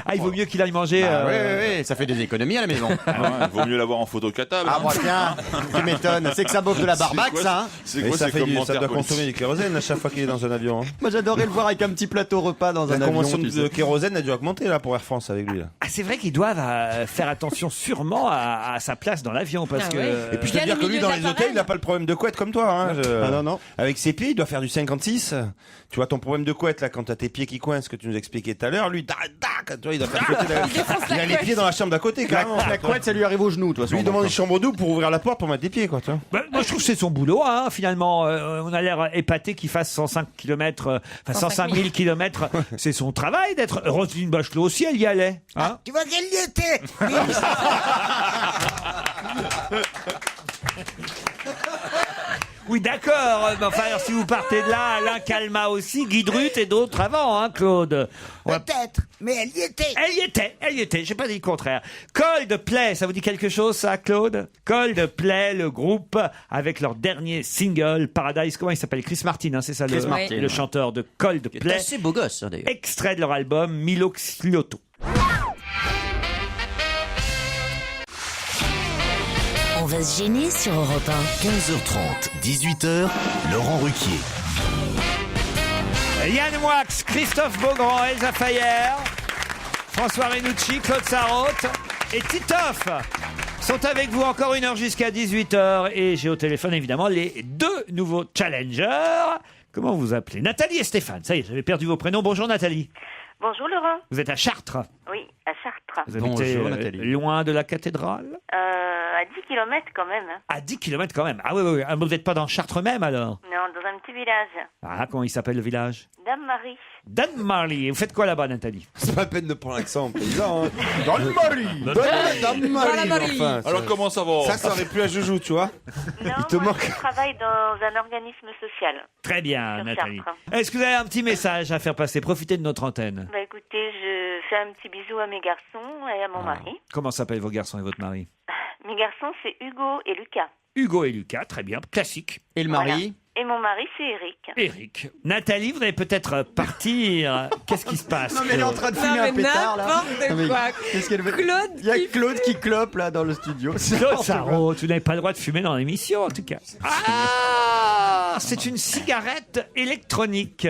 Ah, il vaut mieux qu'il aille manger. Oui, ça fait des économies à la maison. Ah ouais, vaut mieux l'avoir en photo qu'à table. Ah, hein. moi, tiens, tu m'étonnes. C'est que ça bouffe de la barbaque, quoi, ça. Hein. C'est Mais quoi ça, ces fait ça commentaires doit politiques consommer du kérosène à chaque fois qu'il est dans un avion. Hein. Moi, j'adorais le voir avec un petit plateau repas dans La un avion. convention tu de sais. kérosène a dû augmenter là pour Air France avec lui. Là. Ah, c'est vrai qu'ils doivent faire attention sûrement à sa place dans l'avion parce Ah que. ouais. Et puis je te Quel dire que lui milieu dans les d'appareil hôtels il n'a pas le problème de couette comme toi. Hein. Ah non, non. Avec ses pieds il doit faire du 56. Tu vois ton problème de couette là quand t'as tes pieds qui coincent que tu nous expliquais tout à l'heure. Lui, tac, tu vois, il doit faire côté il a les pieds dans la chambre d'à côté carrément. La couette, ça lui arrive aux genoux, toi. Lui il demande une chambre double pour ouvrir la porte pour mettre des pieds quoi. Tu vois. Bah, moi, je trouve que c'est son boulot, hein, finalement. On a l'air épaté qu'il fasse 105 km, 105 000 km. C'est son travail d'être. Roselyne Bachelot aussi, elle y allait. Hein. Tu vois qu'elle y était. Oui, d'accord. Mais enfin, alors, si vous partez de là, Alain Calma aussi, Guy Drut et d'autres avant, hein, Claude. Peut-être, mais elle y était. Elle y était. J'ai pas dit le contraire. Coldplay, ça vous dit quelque chose, ça, Claude? Coldplay, le groupe, avec leur dernier single, Paradise. Comment il s'appelle? Chris Martin, hein, c'est ça, Chris Martin, le chanteur de Coldplay. Assez beau gosse, hein, d'ailleurs. Extrait de leur album Milo Xioto. On va se gêner sur Europe 1. 15h30, 18h, Laurent Ruquier. Yann Moix, Christophe Beaugrand, Elsa Fayer, François Renucci, Claude Sarraute et Titoff sont avec vous encore 1 heure jusqu'à 18h. Et j'ai au téléphone évidemment les 2 nouveaux challengers. Comment vous appelez? Nathalie et Stéphane. Ça y est, j'avais perdu vos prénoms. Bonjour Nathalie. Bonjour Laurent. Vous êtes à Chartres. Oui, à Chartres. Vous habitez loin de la cathédrale? À 10 km quand même. Hein. À 10 km quand même. Ah oui. Ah, vous n'êtes pas dans Chartres même alors? Non, dans un petit village. Ah, comment il s'appelle le village? Dame-Marie. Dame-Marie. Et vous faites quoi là-bas, Nathalie? C'est pas la peine de prendre l'accent paysan. Hein. Dame-Marie. Enfin, alors comment ça va? Ça aurait pu à Joujou, tu vois. Non, je travaille dans un organisme social. Très bien, sur Nathalie. Chartres. Est-ce que vous avez un petit message à faire passer? Profitez de notre antenne. Bah écoutez, je fais un petit bisou à mes garçons et à mon mari. Comment s'appellent vos garçons et votre mari? Mes garçons, c'est Hugo et Lucas. Hugo et Lucas, très bien, classique. Et le mari? Voilà. Et mon mari, c'est Eric. Eric. Nathalie, vous allez peut-être partir. Qu'est-ce qui se passe? Non mais elle est en train de Non, fumer mais un pétard là. n'importe Non, mais quoi. Qu'est-ce qu'elle veut? Claude Il y a Claude qui clope là dans le studio. Claude Sarraute, vous n'avez pas le droit de fumer dans l'émission en tout cas. Ah, c'est une cigarette électronique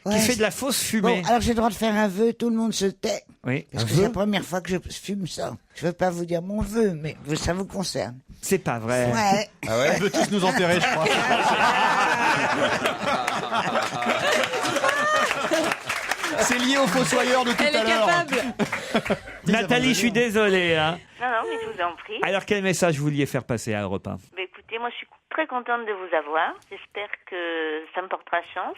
qui fait de la fausse fumée. Bon, alors j'ai le droit de faire un vœu, tout le monde se tait. Oui. Parce que c'est la première fois que je fume ça. Je veux pas vous dire mon vœu, mais ça vous concerne. C'est pas vrai. Ouais. Ah ouais? Elle veut tous nous enterrer, je crois. C'est lié au fossoyeur de tout Elle à est l'heure. capable. Nathalie, je suis désolé. Hein. Non, mais je vous en prie. Alors quel message vous vouliez faire passer à Europe 1? Bah, écoutez, moi, je suis très contente de vous avoir. J'espère que ça me portera chance.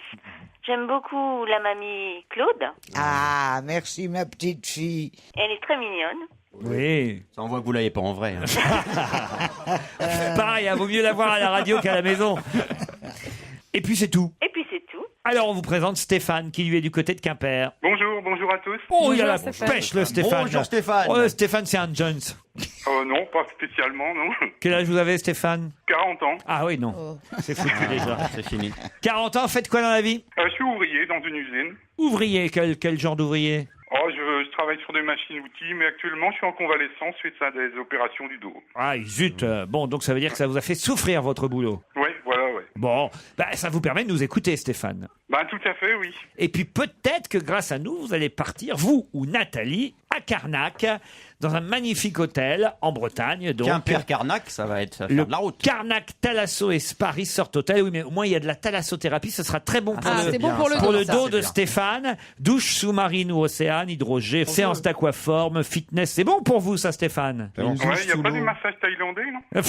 J'aime beaucoup la mamie Claude. Ah, merci ma petite fille. Elle est très mignonne. Oui. Ça envoie que vous l'avez pas en vrai. Hein. Pareil, il vaut mieux la voir à la radio qu'à la maison. Et puis c'est tout. Et puis c'est tout. Alors on vous présente Stéphane qui lui est du côté de Quimper. Bonjour à tous. Oh, il a la Stéphane. pêche le Stéphane. Bonjour Stéphane. Oh, Stéphane c'est un Jones. Non, pas spécialement, non. Quel âge vous avez Stéphane? 40 ans. Ah oui non, c'est foutu déjà. C'est fini. 40 ans, faites quoi dans la vie? Je suis ouvrier dans une usine. Ouvrier, quel genre d'ouvrier? Je travaille sur des machines-outils, mais actuellement, je suis en convalescence suite à des opérations du dos. Ah zut, bon donc ça veut dire que ça vous a fait souffrir votre boulot. Oui, voilà, ouais. Bon, ça vous permet de nous écouter Stéphane. Tout à fait, oui. Et puis peut-être que grâce à nous, vous allez partir, vous ou Nathalie, à Carnac, dans un magnifique hôtel en Bretagne. Donc, Quimper-Carnac, ça va faire le de la route. Carnac Thalasso et Spa Resort Hotel. Oui, mais au moins il y a de la thalassothérapie. Ce sera très bon pour c'est bon pour le dos, dos de Stéphane. Douche sous-marine ou océane, hydrogé, séance d'aquaforme, fitness. C'est bon pour vous ça, Stéphane? Il n'y a pas du massage thaïlandais, non? Non.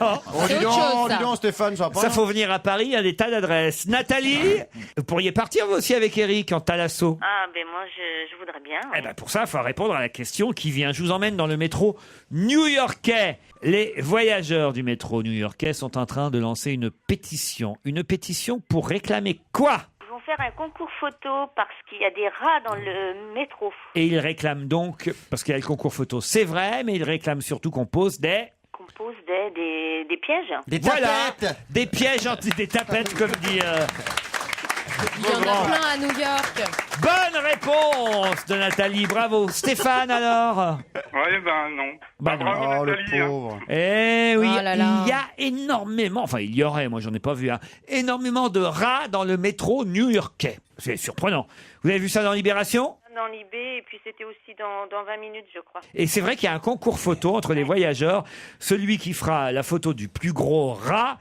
Oh, C'est autre chose, ça. dis donc Stéphane, ça va pas. Ça faut venir à Paris, il y a des tas d'adresses. Nathalie, vous pourriez partir vous aussi avec Eric en thalasso. Ah, ben moi, je voudrais bien. Eh ben pour ça, il faut répondre à la question qui vient. Je vous emmène dans le métro new-yorkais. Les voyageurs du métro new-yorkais sont en train de lancer une pétition. Une pétition pour réclamer quoi? Ils vont faire un concours photo parce qu'il y a des rats dans le métro. Et ils réclament donc, parce qu'il y a le concours photo, c'est vrai, mais ils réclament surtout qu'on pose des... Qu'on pose des pièges. Des Voilà, tapettes. des pièges des tapettes, comme dit... Il y en a plein à New York. Bonne réponse de Nathalie, bravo. Stéphane alors? Ouais, non. Bah non. Bravo, Oh le Nathalie. pauvre. Eh oui, Oh là là. il y a énormément, enfin il y aurait, moi j'en ai pas vu, énormément de rats dans le métro new-yorkais. C'est surprenant. Vous avez vu ça dans Libération? Dans Libé, et puis c'était aussi dans 20 minutes, je crois. Et c'est vrai qu'il y a un concours photo entre les voyageurs. Celui qui fera la photo du plus gros rat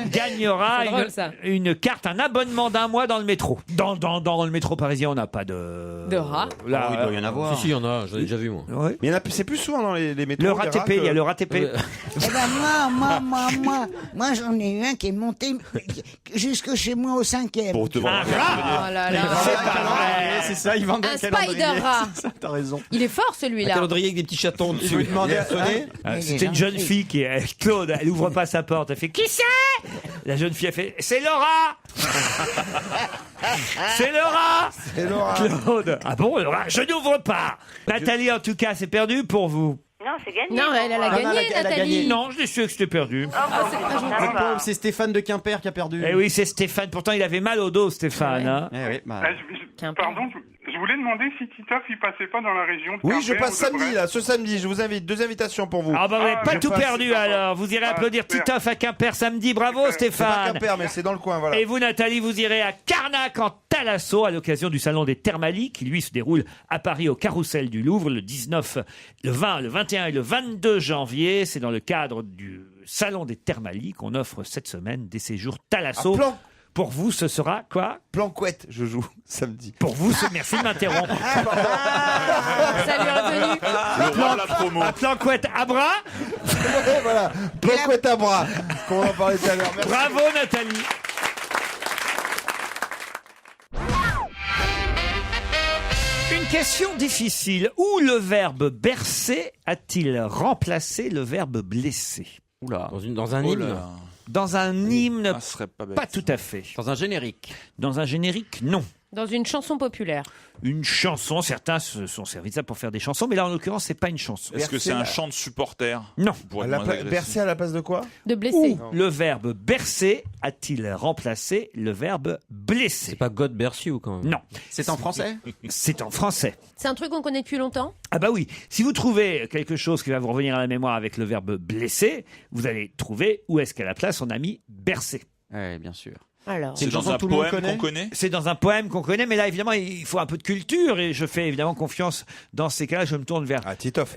gagnera C'est drôle, ça. une carte, un abonnement d'1 mois dans le métro. Dans le métro parisien, on n'a pas de rats. Là, il doit y en avoir. Si, il y en a, j'en ai déjà vu, moi. ouais. Mais c'est plus souvent dans les métros. Le des RATP, rats il y a que- le RATP. Eh ben moi j'en ai eu un qui est monté jusque chez moi au 5e. Pour te Un voir. rat. Oh là là. C'est pas vrai. C'est ça, ils vendent Un Spider-Rat. T'as raison. Il est fort Un celui-là. calendrier avec des petits chatons Je dessus. vais demander à sonner. C'était une jeune fille qui est Claude, elle ouvre pas sa porte, elle fait qui c'est? La jeune fille a fait c'est Laura. C'est Laura. C'est Laura. Claude. Ah bon Laura, je n'ouvre pas. Nathalie en tout cas, c'est perdu pour vous. Non, c'est gagné. Non, elle a gagné, elle a Nathalie. gagné. Non, je l'ai su que c'était perdu. Oh, bah, c'est pas Le gentil. pauvre, c'est Stéphane de Quimper qui a perdu. Eh oui, c'est Stéphane. Pourtant, il avait mal au dos, Stéphane. Hein. Eh oui, bah. Pardon, je voulais demander si Titoff il passait pas dans la région de Oui, je Quimper passe ou de samedi, Brest. là, ce samedi. Je vous invite. 2 invitations pour vous. Ah bah vous n'avez pas je tout passe- perdu alors. Vous irez applaudir super. Titoff à Quimper samedi. Bravo C'est pas Stéphane. Quimper, mais c'est dans le coin, voilà. Et vous Nathalie, vous irez à Carnac en Thalasso à l'occasion du salon des Thermalies qui lui se déroule à Paris au Carrousel du Louvre le 19, le 20, le 21 et le 22 janvier. C'est dans le cadre du salon des Thermalies qu'on offre cette semaine des séjours Thalasso. Plan. Pour vous, ce sera quoi? Planquette, je joue samedi. Pour vous, merci de m'interrompre. Ça lui est revenu. Le roi de la promo. Un planquette à bras. Et voilà, Planquette à bras. Qu'on en parlait tout à l'heure. Merci. Bravo Nathalie. Une question difficile. Où le verbe bercer a-t-il remplacé le verbe blesser? Oula. Dans un Oh hymne. là. Dans un hymne, Ah, ce serait pas bête. pas tout à fait. Dans un générique. Dans un générique, non. Dans une chanson populaire. Une chanson, certains se sont servis de ça pour faire des chansons, mais là en l'occurrence c'est pas une chanson. Est-ce que c'est un chant de supporter Non. pour À être la moins pla- agressif? Bercer à la place de quoi? De blesser. Où le verbe bercer a-t-il remplacé le verbe blesser? C'est pas God Bless You quand même. Non, C'est en français? c'est en français. C'est un truc qu'on connaît depuis longtemps. Ah bah oui, si vous trouvez quelque chose qui va vous revenir à la mémoire avec le verbe blesser, vous allez trouver où est-ce qu'à la place on a mis bercer. Oui, bien sûr. Alors. C'est une dans chanson un que tout le monde poème connaît qu'on connaît. C'est dans un poème qu'on connaît, mais là évidemment il faut un peu de culture et je fais évidemment confiance dans ces cas-là, je me tourne vers... Ah, Titoff.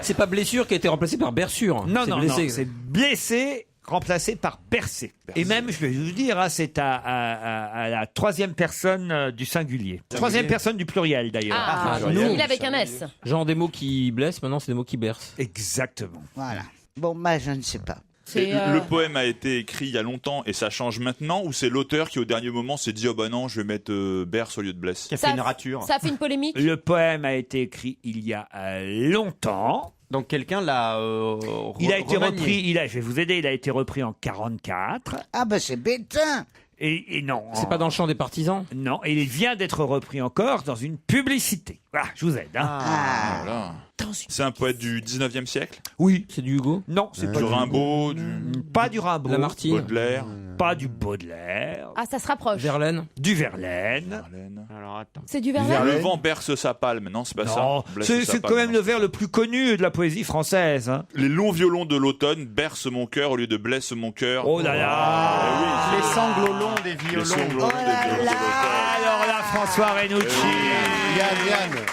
C'est pas blessure qui a été remplacée par berçure. Non, C'est non, blessé. non, c'est blessé remplacé par bercé. Et même, je vais vous dire, hein, c'est à la troisième personne du singulier. Troisième personne du pluriel d'ailleurs. Ah, nous. il avec un S. Genre des mots qui blessent, maintenant c'est des mots qui bercent. Exactement. Voilà. Bon, moi, je ne sais pas. Et le poème a été écrit il y a longtemps et ça change maintenant, ou c'est l'auteur qui au dernier moment s'est dit oh bah non je vais mettre berce au lieu de blesse. Qui a fait une rature. Ça a fait une polémique. Le poème a été écrit il y a longtemps. Donc quelqu'un l'a Il a été remanié. repris, je vais vous aider, il a été repris en 44. Ah, ben c'est bêtin. Et non. C'est pas dans le champ des partisans? Non, et il vient d'être repris encore dans une publicité. Voilà, je vous aide. Hein. Ah. Voilà. C'est un poète du 19e siècle. Oui. C'est du Hugo? Non, c'est pas Du Rimbaud, pas du Rimbaud. Lamartine? Baudelaire. Pas du Baudelaire. Ah, ça se rapproche. Verlaine? Du Verlaine. Verlaine. Alors attends. C'est du Le Verlaine. vent berce sa palme, non c'est pas Non, ça. Blesse c'est sa c'est palme, quand même non. le vers le plus connu de la poésie française. Hein. Les longs violons de l'automne bercent mon cœur au lieu de blesse mon cœur. Oh là là. Les sanglots longs des Les violons. sanglots des violons de l'automne. Alors là, François Renucci. Yann.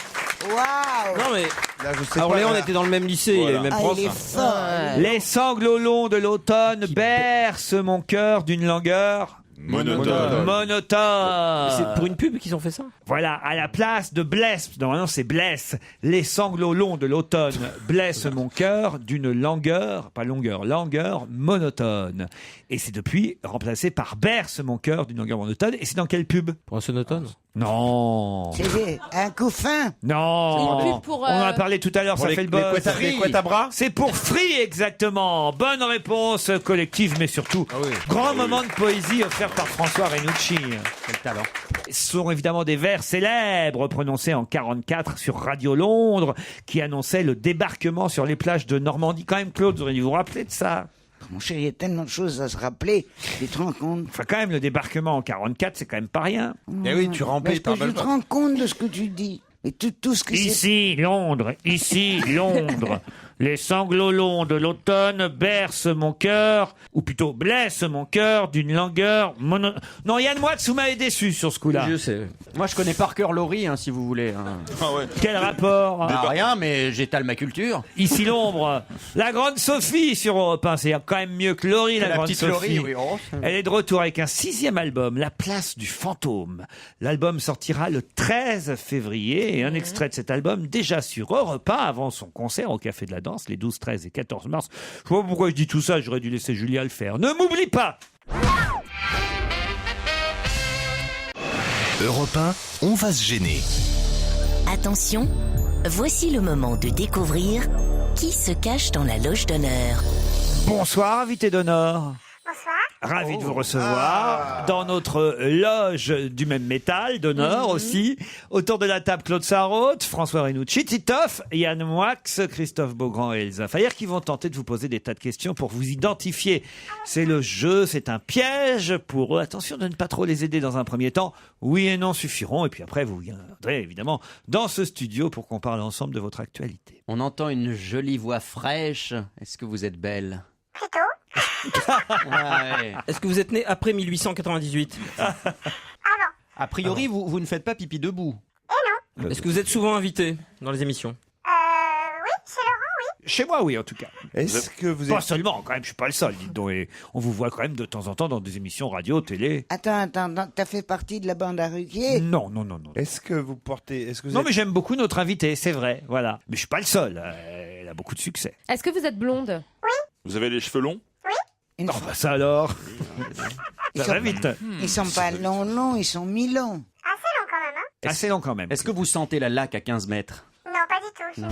Waouh. Non mais. Là, je sais À pas. Orléans, on là. était dans le même lycée, il y avait le même Ah, prof. il est fort. Les sanglots longs de l'automne bercent mon cœur d'une langueur Monotone. monotone. C'est pour une pub qu'ils ont fait ça? Voilà, à la place de blesse, normalement c'est blesse, les sanglots longs de l'automne blessent mon cœur d'une langueur, pas longueur, langueur monotone. Et c'est depuis remplacé par berce mon cœur d'une langueur monotone. Et c'est dans quelle pub? Pour un sonotone? Non. C'est un couffin. Non. Une pub pour, On en a parlé tout à l'heure, ça fait le buzz. Les couettes à bras. C'est pour Free, exactement. Bonne réponse collective, mais surtout, grand moment de poésie offert par François Renucci. Quel talent. Ce sont évidemment des vers célèbres prononcés en 44 sur Radio Londres qui annonçaient le débarquement sur les plages de Normandie. Quand même, Claude, vous auriez dû vous rappeler de ça. Mon chéri, il y a tellement de choses à se rappeler. Tu te rends compte? Enfin, quand même, le débarquement en 44, c'est quand même pas rien. Eh oui, tu remplis. Parce que tu te rends compte de ce que tu dis. Et tout ce que c'est. Ici, Londres, ici, Londres. Les sanglots longs de l'automne bercent mon cœur, ou plutôt blessent mon cœur d'une langueur mono... Non, Yann Moix, vous m'avez déçu sur ce coup-là. Je sais. Moi, je connais par cœur Laurie, hein, si vous voulez. Hein. Ah ouais. Quel rapport hein Ah, rien, mais j'étale ma culture. Ici l'ombre, la grande Sophie sur Europe 1, c'est quand même mieux que Laurie, la grande petite Sophie. Laurie, oui. Oh. Elle est de retour avec un 6e album, La Place du Fantôme. L'album sortira le 13 février et un extrait de cet album déjà sur Europe 1 avant son concert au Café de la Danse les 12, 13 et 14 mars. Je vois pas pourquoi je dis tout ça, j'aurais dû laisser Julia le faire. Ne m'oublie pas. Europe 1, on va se gêner. Attention, voici le moment de découvrir qui se cache dans la loge d'honneur. Bonsoir, invité d'honneur. Bonsoir. Ravi de vous recevoir dans notre loge du même métal d'honneur aussi. Autour de la table, Claude Sarraute, François Renucci, Titoff, Yann Moix, Christophe Beaugrand et Elsa Fayer qui vont tenter de vous poser des tas de questions pour vous identifier. C'est le jeu, c'est un piège pour eux. Attention de ne pas trop les aider dans un premier temps. Oui et non suffiront. Et puis après, vous viendrez évidemment dans ce studio pour qu'on parle ensemble de votre actualité. On entend une jolie voix fraîche. Est-ce que vous êtes belle? Plutôt. Ouais. Est-ce que vous êtes né après 1898? A priori, vous ne faites pas pipi debout. Est-ce que vous êtes souvent invité dans les émissions? Oui, chez Laurent, oui. Chez moi, oui, en tout cas. Est-ce que vous Pas êtes... seulement, quand même, je suis pas le seul, dites donc. Et on vous voit quand même de temps en temps dans des émissions radio, télé. Attends, t'as fait partie de la bande à Ruquier? Non. Est-ce que vous portez... Est-ce que vous Non, êtes... mais j'aime beaucoup notre invité, c'est vrai, voilà. Mais je suis pas le seul, elle a beaucoup de succès. Est-ce que vous êtes blonde? Vous avez les cheveux longs? Non, bah ça alors. Ça va vite. Ils sont pas longs, ils sont mi-longs. Assez long quand même, hein. Assez long quand même. Est-ce que vous sentez la laque à 15 mètres? Non, pas du tout.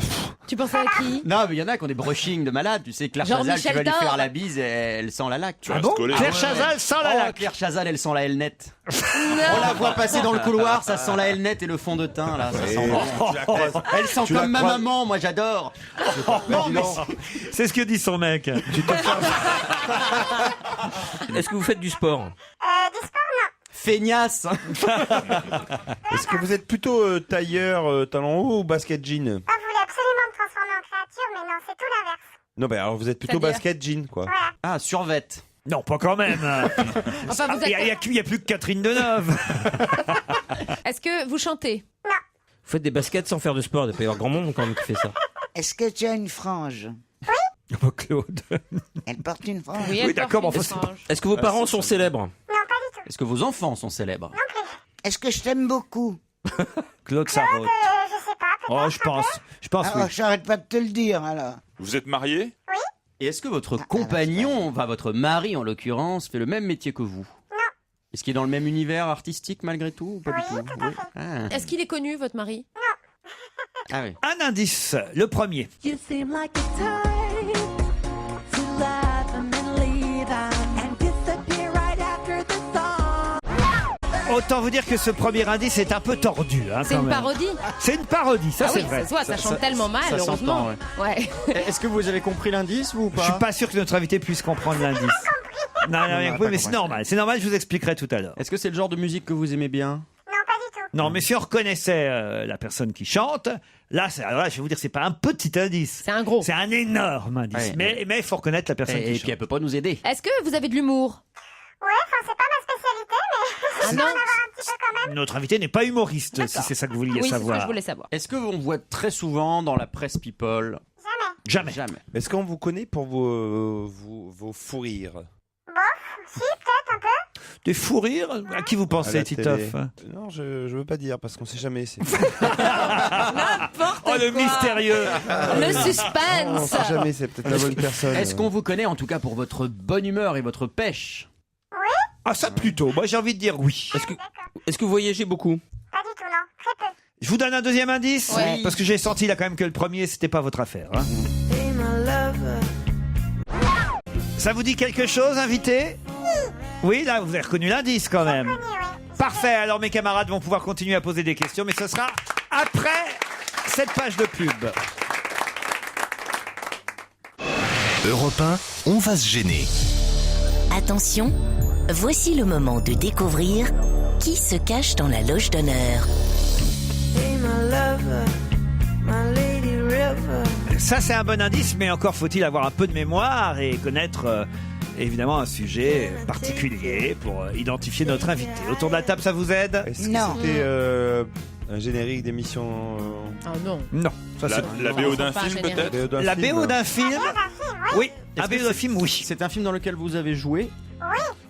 Tu pensais à qui? Non, mais il y en a qui ont des brushings de malades. Tu sais, Claire Genre Chazal, tu Michel vas lui Thor. faire la bise et elle sent la laque. Ah bon Claire Chazal sent la laque. Claire Chazal, elle sent la L-net. On la voit passer dans le couloir, ça sent la L-net et le fond de teint, là. Ça sent bon. Elle sent comme ma maman, moi j'adore. Non, mais c'est ce que dit son mec. Est-ce que vous faites du sport? Du sport, non. Feignasse. Est-ce que vous êtes plutôt tailleur talon haut ou basket jean? Ah, vous voulez absolument me transformer en créature, mais non, c'est tout l'inverse. Non, bah alors vous êtes plutôt C'est-à-dire basket jean, quoi. Voilà. Ah, survette. Non, pas quand même. Enfin, vous Il êtes... y a plus que Catherine Deneuve. Est-ce que vous chantez? Vous faites des baskets sans faire de sport? Il doit pas y avoir grand monde quand même qui fait ça. Est-ce que tu as une frange? Oh, Claude. Elle porte une frange? Oui, Oui, d'accord, mais enfin, Est-ce que vos parents sont célèbres? Non, pas du tout. Est-ce que vos enfants sont célèbres? Est-ce que je t'aime beaucoup? Claude Sarraute. Je sais pas, peut-être. Oh, je pense oui. J'arrête pas de te le dire, alors. Vous êtes marié? Et est-ce que votre compagnon, enfin votre mari en l'occurrence, fait le même métier que vous? Non. Est-ce qu'il est dans le même univers artistique malgré tout ou pas Oui, du tout? tout à fait. Ah. Est-ce qu'il est connu, votre mari? Ah oui. Un indice, le premier. You seem like a type to laugh and then leave and disappear right after the song. Autant vous dire que ce premier indice est un peu tordu. Hein, C'est quand une même. parodie? C'est une parodie, ça Ah c'est oui, vrai. ça se voit, ça chante tellement mal, ça heureusement. s'entend, Ouais. Est-ce que vous avez compris l'indice ou Je pas? suis pas sûr que notre invité puisse comprendre l'indice. Non, rien compris, mais c'est normal. C'est normal, je vous expliquerai tout à l'heure. Est-ce que c'est le genre de musique que vous aimez bien? Non, pas du tout. Non, mais si on reconnaissait la personne qui chante, là, alors là, je vais vous dire, c'est pas un petit indice. C'est un gros. C'est un énorme indice. Ouais, mais il faut reconnaître la personne Et qui puis chante. elle peut pas nous aider. Est-ce que vous avez de l'humour? Ouais, enfin, c'est pas ma spécialité, mais Ah je non? peux en avoir un petit peu quand même. Notre invité n'est pas humoriste, si D'accord. c'est ça que vous vouliez Oui, c'est ce savoir. que je voulais savoir. Est-ce que on voit très souvent dans la presse people? Jamais. Jamais. Est-ce qu'on vous connaît pour vos fous rires? Bof, si, peut-être un peu. Des fous rires? À qui vous À pensez, la Titoff? télé. Non, je veux pas dire parce qu'on sait jamais. N'importe Oh, le quoi. mystérieux! Le On suspense. sait jamais, c'est peut-être la bonne personne. Est-ce qu'on vous connaît en tout cas pour votre bonne humeur et votre pêche? Ah, ça plutôt. Moi, j'ai envie de dire oui. Est-ce que vous voyagez beaucoup? Pas du tout, non. Très peu. Je vous donne un deuxième indice? Oui. Parce que j'ai senti là quand même que le premier, c'était pas votre affaire. Hein. Ça vous dit quelque chose, invité? Oui, là, vous avez reconnu l'indice quand même. Parfait, alors mes camarades vont pouvoir continuer à poser des questions, mais ce sera après cette page de pub. Europe 1, on va se gêner. Attention, voici le moment de découvrir qui se cache dans la loge d'honneur. Ça, c'est un bon indice, mais encore faut-il avoir un peu de mémoire et connaître évidemment un sujet particulier pour identifier notre invité. Autour de la table, ça vous aide? Est-ce que Non. c'était un générique d'émission? Ah non. Non. Ça, La BO d'un Pas un film générique. peut-être? La BO d'un film? Oui, un BO d'un film, oui. C'est un film dans lequel vous avez joué?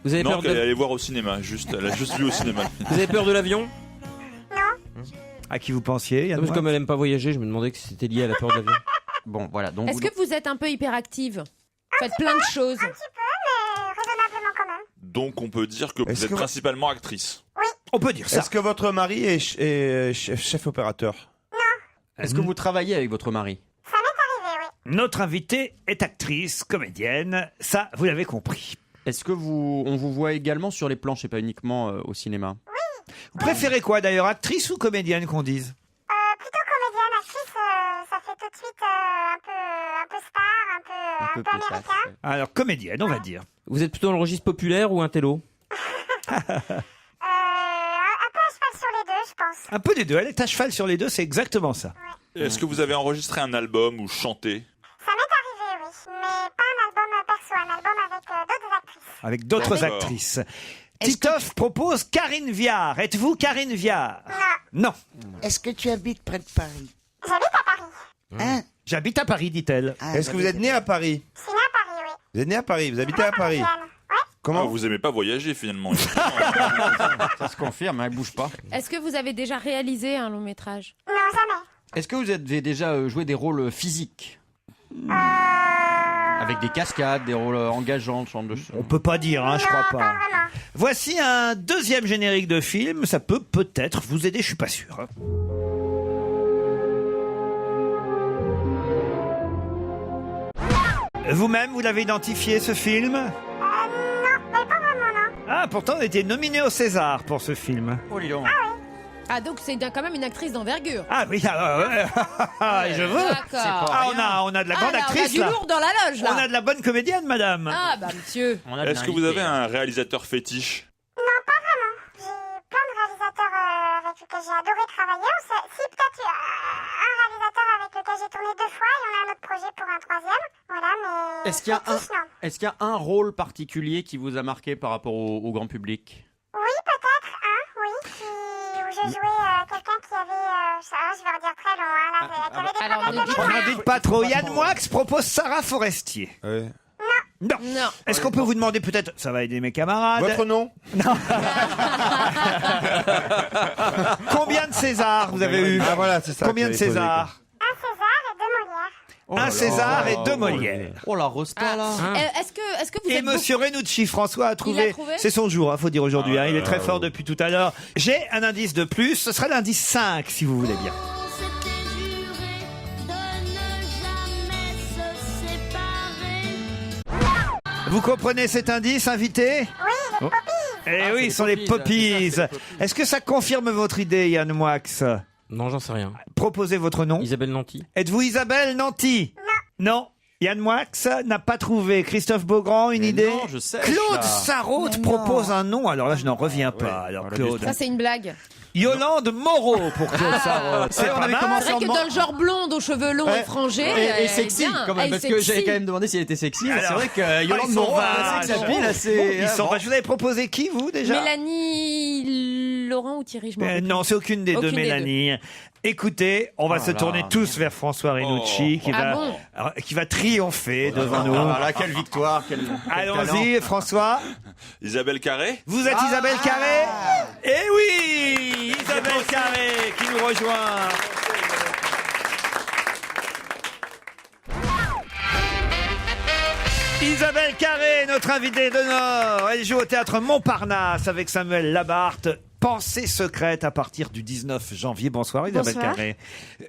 Vous avez Non, peur qu'elle est de... allée voir au cinéma. Elle a juste vu au cinéma. Vous avez peur de l'avion? À qui vous pensiez, Yann Parce que Moix? comme elle aime pas voyager, je me demandais que c'était lié à la peur de l'avion. Bon, voilà. Donc Est-ce que vous êtes un peu hyperactive? Faites plein de choses. Un petit peu, mais raisonnablement quand même. Donc on peut dire que vous Est-ce êtes que- principalement actrice. On peut dire ça. Est-ce que votre mari est chef opérateur? Est-ce que vous travaillez avec votre mari? Notre invitée est actrice, comédienne, ça, vous l'avez compris. Est-ce que on vous voit également sur les planches et pas uniquement au cinéma? Vous préférez quoi d'ailleurs, actrice ou comédienne qu'on dise? Plutôt comédienne, actrice, ça fait tout de suite un peu star, un peu américain. Alors, comédienne, on va dire. Vous êtes plutôt dans le registre populaire ou intello? Un peu à cheval sur les deux, je pense. Un peu des deux, elle est à cheval sur les deux, c'est exactement ça. Est-ce que vous avez enregistré un album ou chanté? Ça m'est arrivé, oui, mais pas un album perso, un album avec d'autres actrices. Avec d'autres D'accord. actrices. Titoff propose Karine Viard. Êtes-vous Karine Viard? Non. Est-ce que tu habites près de Paris? J'habite à Paris. Hein? J'habite à Paris, dit-elle. Est-ce que vous êtes né à Paris? Je suis née à Paris, oui. Vous êtes né à Paris, vous habitez à Paris. Comment vous aimez pas voyager finalement? Ça se confirme, elle bouge pas. Est-ce que vous avez déjà réalisé un long métrage? Non, jamais. Est-ce que vous avez déjà joué des rôles physiques? Avec des cascades, des rôles engageants, ce genre de choses? On peut pas dire, hein, je crois pas. Voici un deuxième générique de film. Ça peut peut-être vous aider, je suis pas sûr. hein. Vous-même, vous l'avez identifié, ce film? Non, mais pas vraiment, non. Ah, pourtant, on était nominé au César pour ce film. Oh, dis donc. Ah, donc c'est quand même une actrice d'envergure. Ah oui, je veux. D'accord. Ah, on a de la grande là, actrice, on a du là. lourd dans la loge, là. On a de la bonne comédienne, madame. Ah, bah, monsieur. Est-ce que vous avez un réalisateur fétiche? Non, pas vraiment. J'ai plein de réalisateurs avec lesquels j'ai adoré travailler. Si, peut-être un réalisateur avec lequel j'ai tourné 2 fois et on a un autre projet pour un 3e. Voilà, mais... Est-ce qu'il y a fétiche, non. Est-ce qu'il y a un rôle particulier qui vous a marqué par rapport au grand public? Oui, peut-être, où j'ai joué quelqu'un qui avait... je vais redire très long, hein, là, qui avait des problèmes de On mémoire. n'en dites pas trop. Yann Moix propose Sarah Forestier. Non. Est-ce qu'on peut vous demander peut-être, ça va aider mes camarades. Votre nom? Non. Combien de Césars vous avez eu? Ah voilà, c'est ça. Combien de Césars? Un César et 2 Molières. Un César et 2 Molières. Oh la rosta là. Est-ce que vous Et êtes Monsieur Renucci, François a trouvé. trouvé C'est son jour, faut dire aujourd'hui. Il est très fort depuis tout à l'heure. J'ai un indice de plus. Ce sera l'indice 5, si vous voulez bien. Vous comprenez cet indice, invité? Oui, Eh oui, ce sont les Poppies. Est-ce que ça confirme votre idée, Yann Moix? Non, j'en sais rien. Proposez votre nom. Isabelle Nanty. Êtes-vous Isabelle Nanty? Non. Yann Moix n'a pas trouvé. Christophe Beaugrand, une idée? non, je sais, Claude ça. Sarraute propose un nom. Alors là, je n'en reviens pas. Alors, Claude. Ça, c'est une blague. Yolande Moreau pour Claude Sarraute. C'est pas mal. C'est vrai que dans le genre blonde aux cheveux longs et frangés. Et sexy, quand même, parce que j'avais quand même demandé si elle était sexy. mais c'est Alors, vrai que Yolande ils sont Moreau, vaches. c'est que sa pile, Ils assez. sont vaches. Vous avez proposé qui, vous, déjà? Mélanie Laurent ou Thierry, je m'en rappelle Non, plus. c'est aucune des deux, Aucune des Mélanie. Écoutez, on va Oh se là tourner là, tous vers François Renucci qui va triompher devant nous. Ah là, quelle victoire, quel Allons-y, François. Isabelle Carré? Vous êtes Isabelle Carré? Eh oui, Isabelle Carré qui nous rejoint. Isabelle Carré, notre invitée d'honneur. Elle joue au théâtre Montparnasse avec Samuel Labarthe. Pensée secrète à partir du 19 janvier. Bonsoir Isabelle Bonsoir. Carré.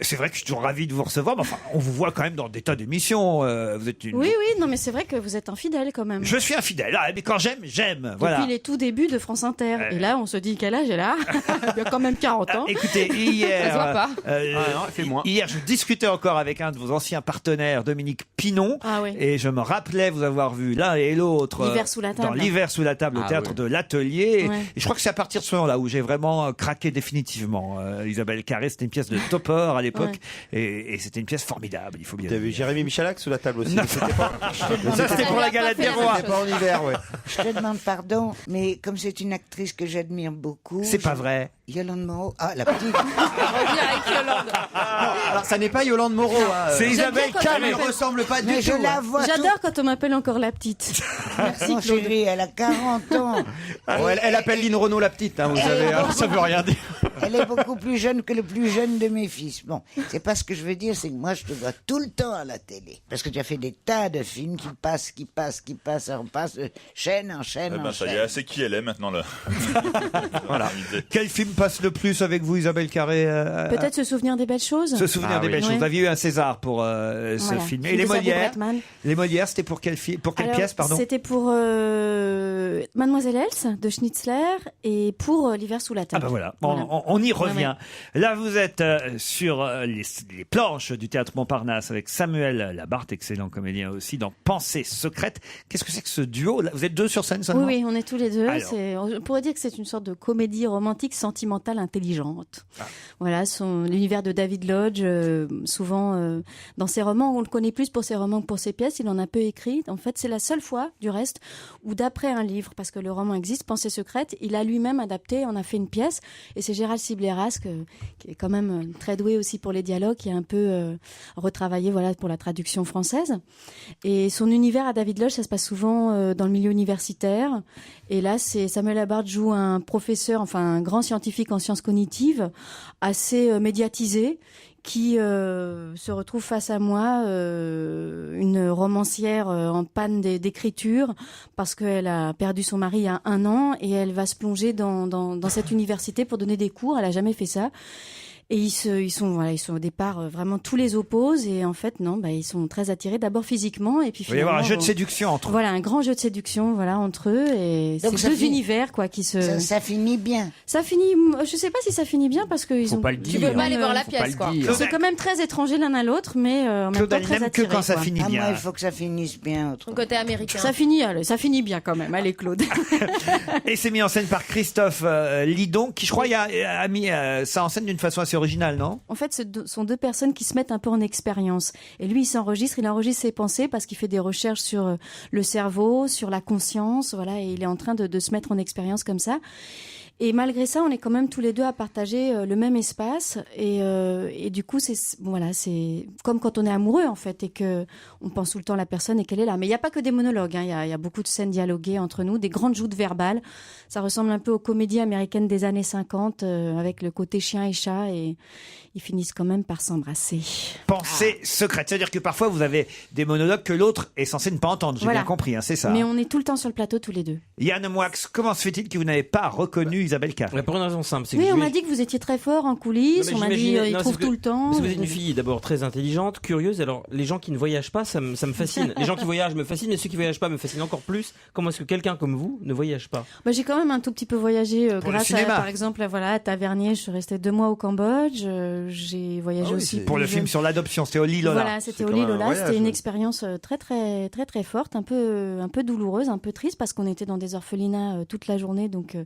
C'est vrai que je suis toujours ravi de vous recevoir, mais enfin, on vous voit quand même dans des tas d'émissions. Vous êtes une... Oui, non, mais c'est vrai que vous êtes infidèle quand même. Je suis infidèle, mais quand j'aime, j'aime. Voilà. Depuis les tout débuts de France Inter. Et là, on se dit quel âge elle a? Il y a quand même 40 ans. Écoutez, hier, Ça se voit pas. Hier, je discutais encore avec un de vos anciens partenaires, Dominique Pinon, Ah oui. et je me rappelais vous avoir vu l'un et l'autre L'hiver sous la table. dans l'hiver sous la table au Ah théâtre oui. de l'Atelier. Ouais. Et je crois que c'est à partir de ce moment-là où j'ai vraiment craqué définitivement. Isabelle Carré, c'était une pièce de Topper à l'époque, et c'était une pièce formidable. Il faut bien. T'as vu Jérémy Michalak sous la table aussi? Non. C'était pas... Ça, c'était pour la galette des rois. C'était pas en hiver, ouais. Je te demande pardon, mais comme c'est une actrice que j'admire beaucoup... C'est pas vrai. Yolande Moreau. Ah, la petite. Alors ça n'est pas Yolande Moreau. C'est Isabelle Carré. Elle ne ressemble pas du Mais tout. je la vois J'adore quand on m'appelle encore la petite. Merci Mon Claude. chéri, elle a 40 ans. Elle appelle Lynn Renaud la petite, hein, vous savez, hein, ça veut rien dire. Elle est beaucoup plus jeune que le plus jeune de mes fils. Bon, c'est pas ce que je veux dire, c'est que moi, je te vois tout le temps à la télé. Parce que tu as fait des tas de films qui passent, on passe de chaîne en chaîne Eh ben, en ça y chaîne. est, c'est qui elle est maintenant là. Voilà. Quel film passe le plus avec vous, Isabelle Carré Peut-être se souvenir des belles choses. Se souvenir des belles choses. Vous aviez eu un César pour ce Voilà. film. Et Film les de Xavier Molières Bretman. Les Molières, c'était pour quelle Alors, pièce, pardon? C'était pour Mademoiselle Else de Schnitzler et pour L'hiver sous la table. Ah bah voilà, on y revient. Ouais, ouais. Là, vous êtes sur les planches du Théâtre Montparnasse avec Samuel Labarthe, excellent comédien aussi, dans Pensée secrète. Qu'est-ce que c'est que ce duo? Vous êtes deux sur scène seulement? Oui, on est tous les deux. Alors. On pourrait dire que c'est une sorte de comédie romantique sentimentale intelligente. Voilà, l'univers de David Lodge, souvent dans ses romans, on le connaît plus pour ses romans que pour ses pièces, il en a peu écrit. En fait, c'est la seule fois, du reste, où d'après un livre, parce que le roman existe, Pensée secrète, il a lui-même adapté, on a fait une pièce, et c'est Gérald Sibleras, qui est quand même très doué aussi pour les dialogues, qui a un peu retravaillé pour la traduction française. Et son univers à David Lodge, ça se passe souvent dans le milieu universitaire. Et là, Samuel Labarthe joue un professeur, enfin un grand scientifique en sciences cognitives, assez médiatisé, qui se retrouve face à moi, une romancière en panne d'écriture, parce qu'elle a perdu son mari il y a 1 an, et elle va se plonger dans cette université pour donner des cours. Elle a jamais fait ça. Et ils sont au départ vraiment tous les opposent, et en fait non, ils sont très attirés d'abord physiquement, et puis Il va y avoir un jeu de séduction entre eux. Voilà, un grand jeu de séduction entre eux, et Donc c'est deux univers qui se. Ça finit bien. Ça finit. Je sais pas si ça finit bien parce qu'ils ont. pas le dire. Tu veux pas aller voir la pièce, quoi. Ils sont quand même très étrangers l'un à l'autre, mais en même Claude, temps elle très n'aime que attirés. quand ça quoi. finit Ah, bien. moi, il faut que ça finisse bien. Son côté américain. Ça finit bien quand même. Allez Claude. Et c'est mis en scène par Christophe Lidon, qui je crois a mis ça en scène d'une façon assez originale, non? En fait, ce sont deux personnes qui se mettent un peu en expérience. Et lui, il enregistre ses pensées parce qu'il fait des recherches sur le cerveau, sur la conscience, voilà, et il est en train de se mettre en expérience comme ça. Et malgré ça, on est quand même tous les deux à partager le même espace, et du coup, c'est comme quand on est amoureux en fait, et que on pense tout le temps à la personne et qu'elle est là. Mais il n'y a pas que des monologues, hein. Il y a beaucoup de scènes dialoguées entre nous, des grandes joutes verbales. Ça ressemble un peu aux comédies américaines des années 50, avec le côté chien et chat, et ils finissent quand même par s'embrasser. Pensée secrète, c'est-à-dire que parfois vous avez des monologues que l'autre est censé ne pas entendre. J'ai Voilà. bien compris, hein, c'est ça. Mais on est tout le temps sur le plateau tous les deux. Yann Moix, comment se fait-il que vous n'avez pas reconnu Isabelle Carré? Pour une raison simple, c'est que Oui, on m'a dit que vous étiez très fort en coulisses, on m'a dit il trouve tout le temps. Parce que vous êtes une fille d'abord très intelligente, curieuse. Alors les gens qui ne voyagent pas, ça me fascine. Les gens qui voyagent me fascinent, mais ceux qui voyagent pas me fascinent encore plus. Comment est-ce que quelqu'un comme vous ne voyage pas? J'ai quand même un tout petit peu voyagé Pour le grâce à, cinéma. par exemple, à Tavernier. Je suis restée 2 mois au Cambodge. J'ai voyagé aussi. Pour le film sur l'adoption, c'était au Lilola. Voilà, c'était au Lilola. C'était une expérience très très très très forte, un peu douloureuse, un peu triste, parce qu'on était dans des orphelinats toute la journée. Donc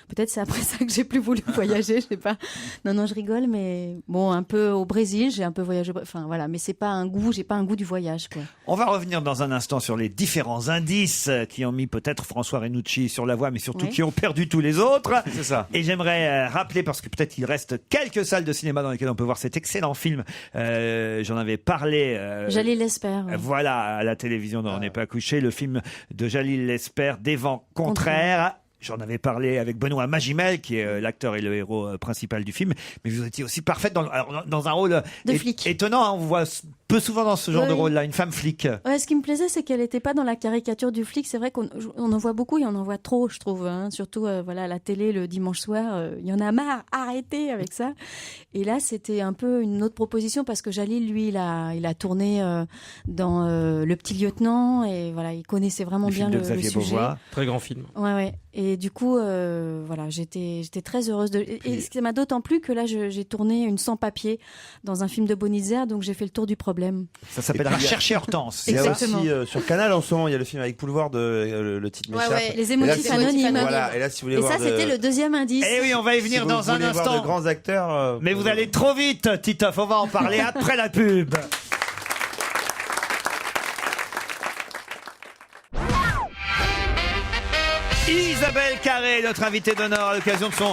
peut-être c'est après ça que j'ai plus voulu voyager. Je sais pas. Non, je rigole, mais bon, un peu au Brésil, j'ai un peu voyagé. Enfin voilà, mais c'est pas un goût. J'ai pas un goût du voyage, quoi. On va revenir dans un instant sur les différents indices qui ont mis peut-être François Renucci sur la voie, mais surtout Oui. qui ont perdu tous les autres. C'est ça. Et j'aimerais rappeler, parce que peut-être il reste quelques salles de cinéma dans lesquelles on peut voir cet excellent film. J'en avais parlé. Jalil l'espère. Ouais. Voilà, à la télévision dont On n'est pas couché, le film de Jalil Lespert, Des vents contraires. J'en avais parlé avec Benoît Magimel, qui est l'acteur et le héros principal du film. Mais vous étiez aussi parfaite dans un rôle De flic. étonnant. Hein, on vous voit peu souvent dans ce genre Oui. de rôle-là, une femme flic. Ouais, ce qui me plaisait, c'est qu'elle n'était pas dans la caricature du flic. C'est vrai qu'on en voit beaucoup, et on en voit trop, je trouve. Hein. Surtout à la télé le dimanche soir, il y en a marre, arrêtez avec ça. Et là, c'était un peu une autre proposition, parce que Jalil, lui, il a tourné dans Le Petit Lieutenant, et voilà, il connaissait vraiment bien le sujet. Beauvois. Très grand film. Ouais. Et du coup, j'étais très heureuse et ce qui m'a d'autant plu que là, j'ai tourné une sans-papier dans un film de Bonitzer, donc j'ai fait le tour du problème. Ça s'appellera Chercher Hortense. Il y a Exactement. aussi sur Canal en ce moment, il y a le film avec Poulvord, le titre m'échappe. Les émotifs anonymes. Voilà, et là, si vous voulez Et voir ça, c'était le deuxième indice. Eh oui, on va y venir si dans vous un voulez voir instant. de grands acteurs. Mais vous allez trop vite, Titoff. On va en parler après la pub. Isabelle Carré, notre invitée d'honneur à l'occasion de son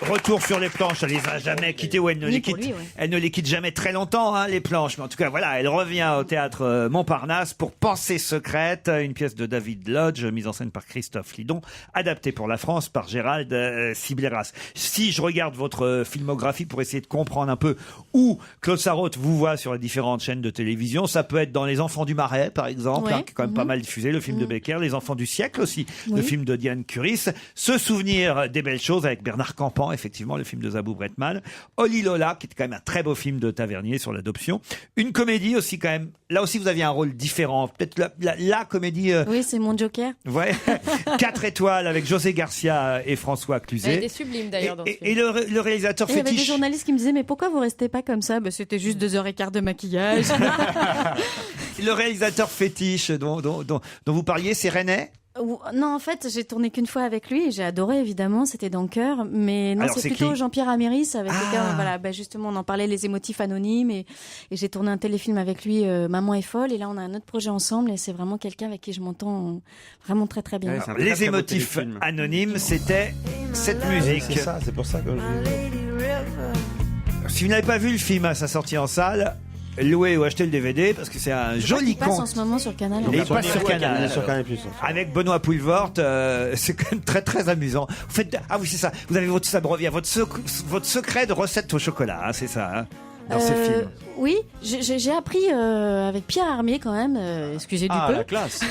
Retour sur les planches, elle les a jamais quittées ou elle ne Ni les pour quitte. lui, ouais. Elle ne les quitte jamais très longtemps, hein, les planches. Mais en tout cas, voilà, elle revient au théâtre Montparnasse pour Pensée secrète, une pièce de David Lodge, mise en scène par Christophe Lidon, adaptée pour la France par Gérald Sibleras. Si je regarde votre filmographie pour essayer de comprendre un peu où Claude Sarraute vous voit sur les différentes chaînes de télévision, ça peut être dans Les Enfants du Marais, par exemple, Ouais. hein, qui est quand même pas mal diffusé, le film de Becker, Les Enfants du siècle aussi, le Oui. film de Diane Curis, Se souvenir des belles choses avec Bernard Campan, effectivement, le film de Zabou Bretman, Oli Lola, qui est quand même un très beau film de Tavernier sur l'adoption, une comédie aussi quand même, là aussi vous aviez un rôle différent, peut-être la comédie, Oui, c'est mon joker. ouais, 4 étoiles avec José Garcia et François Elle Cluzet. était sublime d'ailleurs dans ce film. Et le réalisateur Et il y avait des fétiche. journalistes qui me disaient mais pourquoi vous restez pas comme ça? C'était juste 2h15 de maquillage. Le réalisateur fétiche dont vous parliez, c'est René. Non, en fait, j'ai tourné qu'une fois avec lui et j'ai adoré, évidemment, c'était dans Cœur. Mais non, Alors, c'est c'est plutôt qui Jean-Pierre Améris avec lequel, Ah. voilà, justement, on en parlait, Les émotifs anonymes. Et j'ai tourné un téléfilm avec lui, Maman est folle. Et là, on a un autre projet ensemble et c'est vraiment quelqu'un avec qui je m'entends vraiment très, très bien. Ouais, Les émotifs anonymes, c'était cette musique. C'est ça, c'est pour ça que Si vous n'avez pas vu le film à sa sortie en salle, louez ou achetez le DVD parce que c'est un joli Il passe en conte. ce moment sur Canal. Et il passe sur Canal. sur Canal+. Avec Benoît Poelvoort, c'est quand même très très amusant. Vous faites, ah oui c'est ça, vous avez votre sabre-revient, votre secret de recette au chocolat, hein, c'est ça, hein, dans ce film. Oui, j'ai appris avec Pierre Armier quand même, excusez du peu, la classe.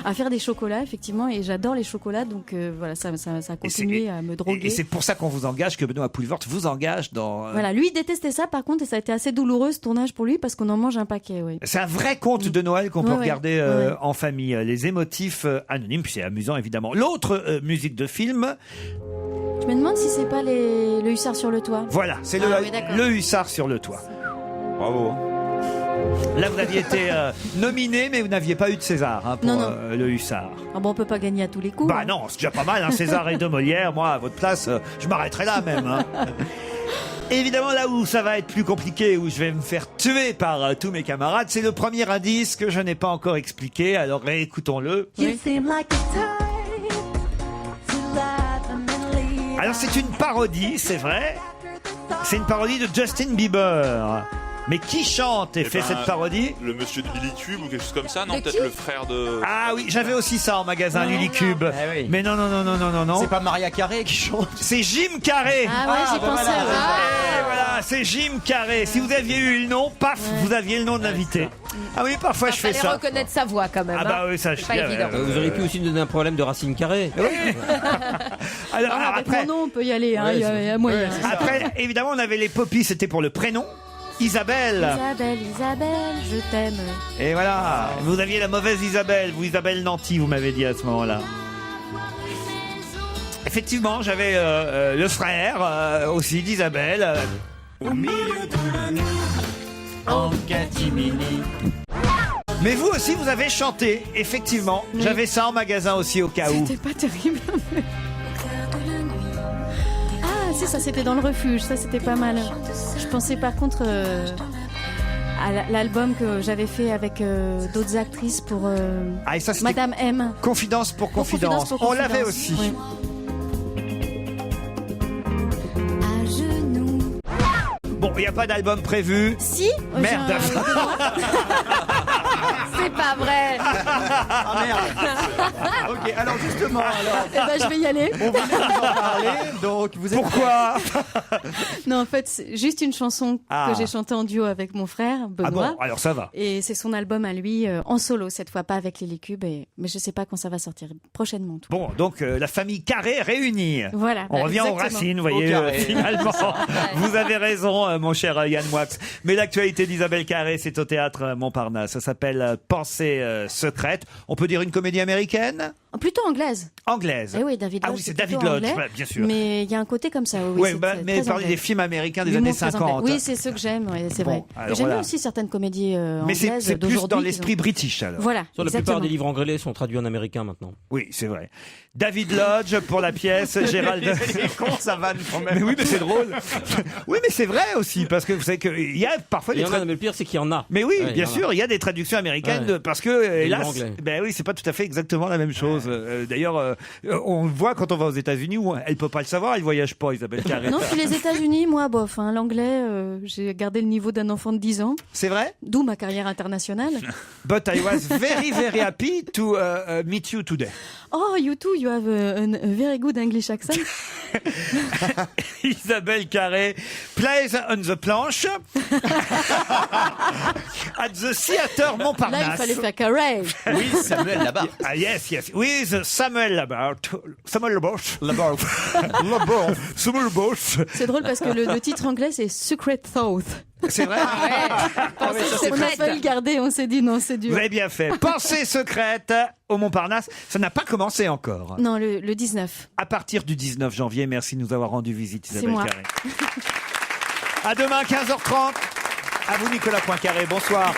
à faire des chocolats effectivement et j'adore les chocolats donc voilà ça a continué à me droguer. Et c'est pour ça qu'on vous engage, que Benoît Poelvoort vous engage dans... Voilà, lui il détestait ça par contre et ça a été assez douloureux ce tournage pour lui parce qu'on en mange un paquet, oui. C'est un vrai conte de Noël qu'on peut Ouais, ouais. regarder Ouais. en famille. Les émotifs anonymes, puis c'est amusant évidemment. L'autre musique de film, Je me demande si c'est pas le hussard sur le toit. voilà, c'est Ah oui, d'accord. le hussard sur le toit. Bravo. Là, vous aviez été nominé, mais vous n'aviez pas eu de César hein, pour Non, non. le hussard. Ah bon, on peut pas gagner à tous les coups. Bah non, c'est déjà pas mal, hein, César et deux Molières. Moi, à votre place, je m'arrêterai là même. Hein. Évidemment, là où ça va être plus compliqué, où je vais me faire tuer par tous mes camarades, c'est le premier indice que je n'ai pas encore expliqué. Alors réécoutons-le. You seem like a type to laugh and then leave. Alors c'est une parodie, c'est vrai. C'est une parodie de Justin Bieber. Mais qui chante et Eh fait ben, cette parodie? Le monsieur de Lilitube ou quelque chose comme ça, non? De Peut-être qui le frère de. Ah oui, j'avais aussi ça en magasin, Lulicube. Eh oui. Mais non. C'est pas Maria Carré qui chante. C'est Jim Carrey. Ah ouais, j'y pensais. voilà. Ouais. Et voilà, c'est Jim Carrey. Si vous aviez eu le nom, paf, vous aviez le nom de l'invité. Ah oui, parfois je fais Fallait ça. reconnaître sa voix quand même. Ah bah oui, ça je C'est pas sais. évident. Vous auriez pu aussi nous donner un problème de racine carrée. Alors Ah, avec après, mon nom, on peut y aller, hein, Ouais, il y a moyen. après, évidemment, on avait les Poppies, c'était pour le prénom. Isabelle. Isabelle, je t'aime. Et voilà, vous aviez la mauvaise Isabelle, vous Isabelle Nanty, vous m'avez dit à ce moment-là. Effectivement, j'avais le frère aussi d'Isabelle. Au milieu de la nuit, en catimini. Mais vous aussi, vous avez chanté, effectivement. Oui. J'avais ça en magasin aussi au cas où. C'était pas terrible. Ah, si, ça c'était dans le refuge, ça c'était pas mal. Je pensais par contre à l'album que j'avais fait avec d'autres actrices pour Ah, et ça, c'était Madame M. Confidence pour confidence. Pour On confidence, l'avait aussi. oui. À genoux. Bon, il n'y a pas d'album prévu. Si Merde. j'ai un- C'est pas vrai. Ah merde. Ok, alors justement, alors. Eh ben, je vais y aller. On voulait vous en parler, donc vous êtes. Pourquoi? Non, en fait, c'est juste une chanson Ah. que j'ai chantée en duo avec mon frère, Ah Benoît. bon, alors ça va. Et c'est son album à lui, en solo, cette fois, pas avec les Cubes. Mais je sais pas quand ça va sortir, prochainement. en tout cas. Bon, donc la famille Carré réunie. Voilà. On revient aux exactement. racines, vous voyez, Au carré. finalement. Vous avez raison, mon cher Yann Moix. Mais l'actualité d'Isabelle Carré, c'est au théâtre Montparnasse. Ça s'appelle Pensée secrète. On peut dire une comédie américaine? Plutôt anglaise. Anglaise. Eh oui, David Lodge. Ah oui, c'est plutôt David Lodge, anglais, ouais, bien sûr. Mais il y a un côté comme ça. Oui, Ouais, c'est bah, très- mais très parlez anglais. des films américains des L'humour années très 50. anglais. Oui, c'est ceux que j'aime, ouais, c'est Bon, vrai. alors J'aime voilà. aussi certaines comédies Mais c'est anglaises plus d'aujourd'hui. dans qui l'esprit sont- british, alors. Voilà. Sur la exactement. plupart des livres anglais sont traduits en américain maintenant. Oui, c'est vrai. David Lodge pour la pièce, Gérald. C'est con, ça vanne quand même. Mais oui, mais c'est drôle. Oui, mais c'est vrai aussi, parce que vous savez qu'il y a parfois Il des y en a, mais le pire, c'est qu'il y en a. Mais oui, Ouais, bien il y en a. sûr, il y a des traductions américaines Londres, parce que, Et hélas, l'anglais. ben oui, c'est pas tout à fait exactement la même chose. D'ailleurs, on le voit quand on va aux États-Unis, où elle peut pas le savoir, elle voyage pas, Isabelle Carré. Non, puis les États-Unis, moi, bof. L'anglais, j'ai gardé le niveau d'un enfant de 10 ans. C'est vrai? D'où ma carrière internationale. But I was very, very happy to meet you today. Oh, you too, you have a very good English accent. Isabelle Carré plays on the planche at the theater Montparnasse. Là, il fallait faire carré. Oui, Samuel Labarthe. Ah, yes, yes. With Samuel Labarthe. Samuel Labarthe. Samuel Labarthe. C'est drôle parce que le titre anglais, c'est Secret Thought. C'est vrai? On n'a pas eu le garder, on s'est dit non, c'est dur. Vous avez bien fait. Pensée secrète au Montparnasse. Ça n'a pas commencé encore. Non, le 19. À partir du 19 janvier, merci de nous avoir rendu visite, C'est Isabelle moi. Carré. À demain, 15h30. À vous, Nicolas Poincaré. Bonsoir.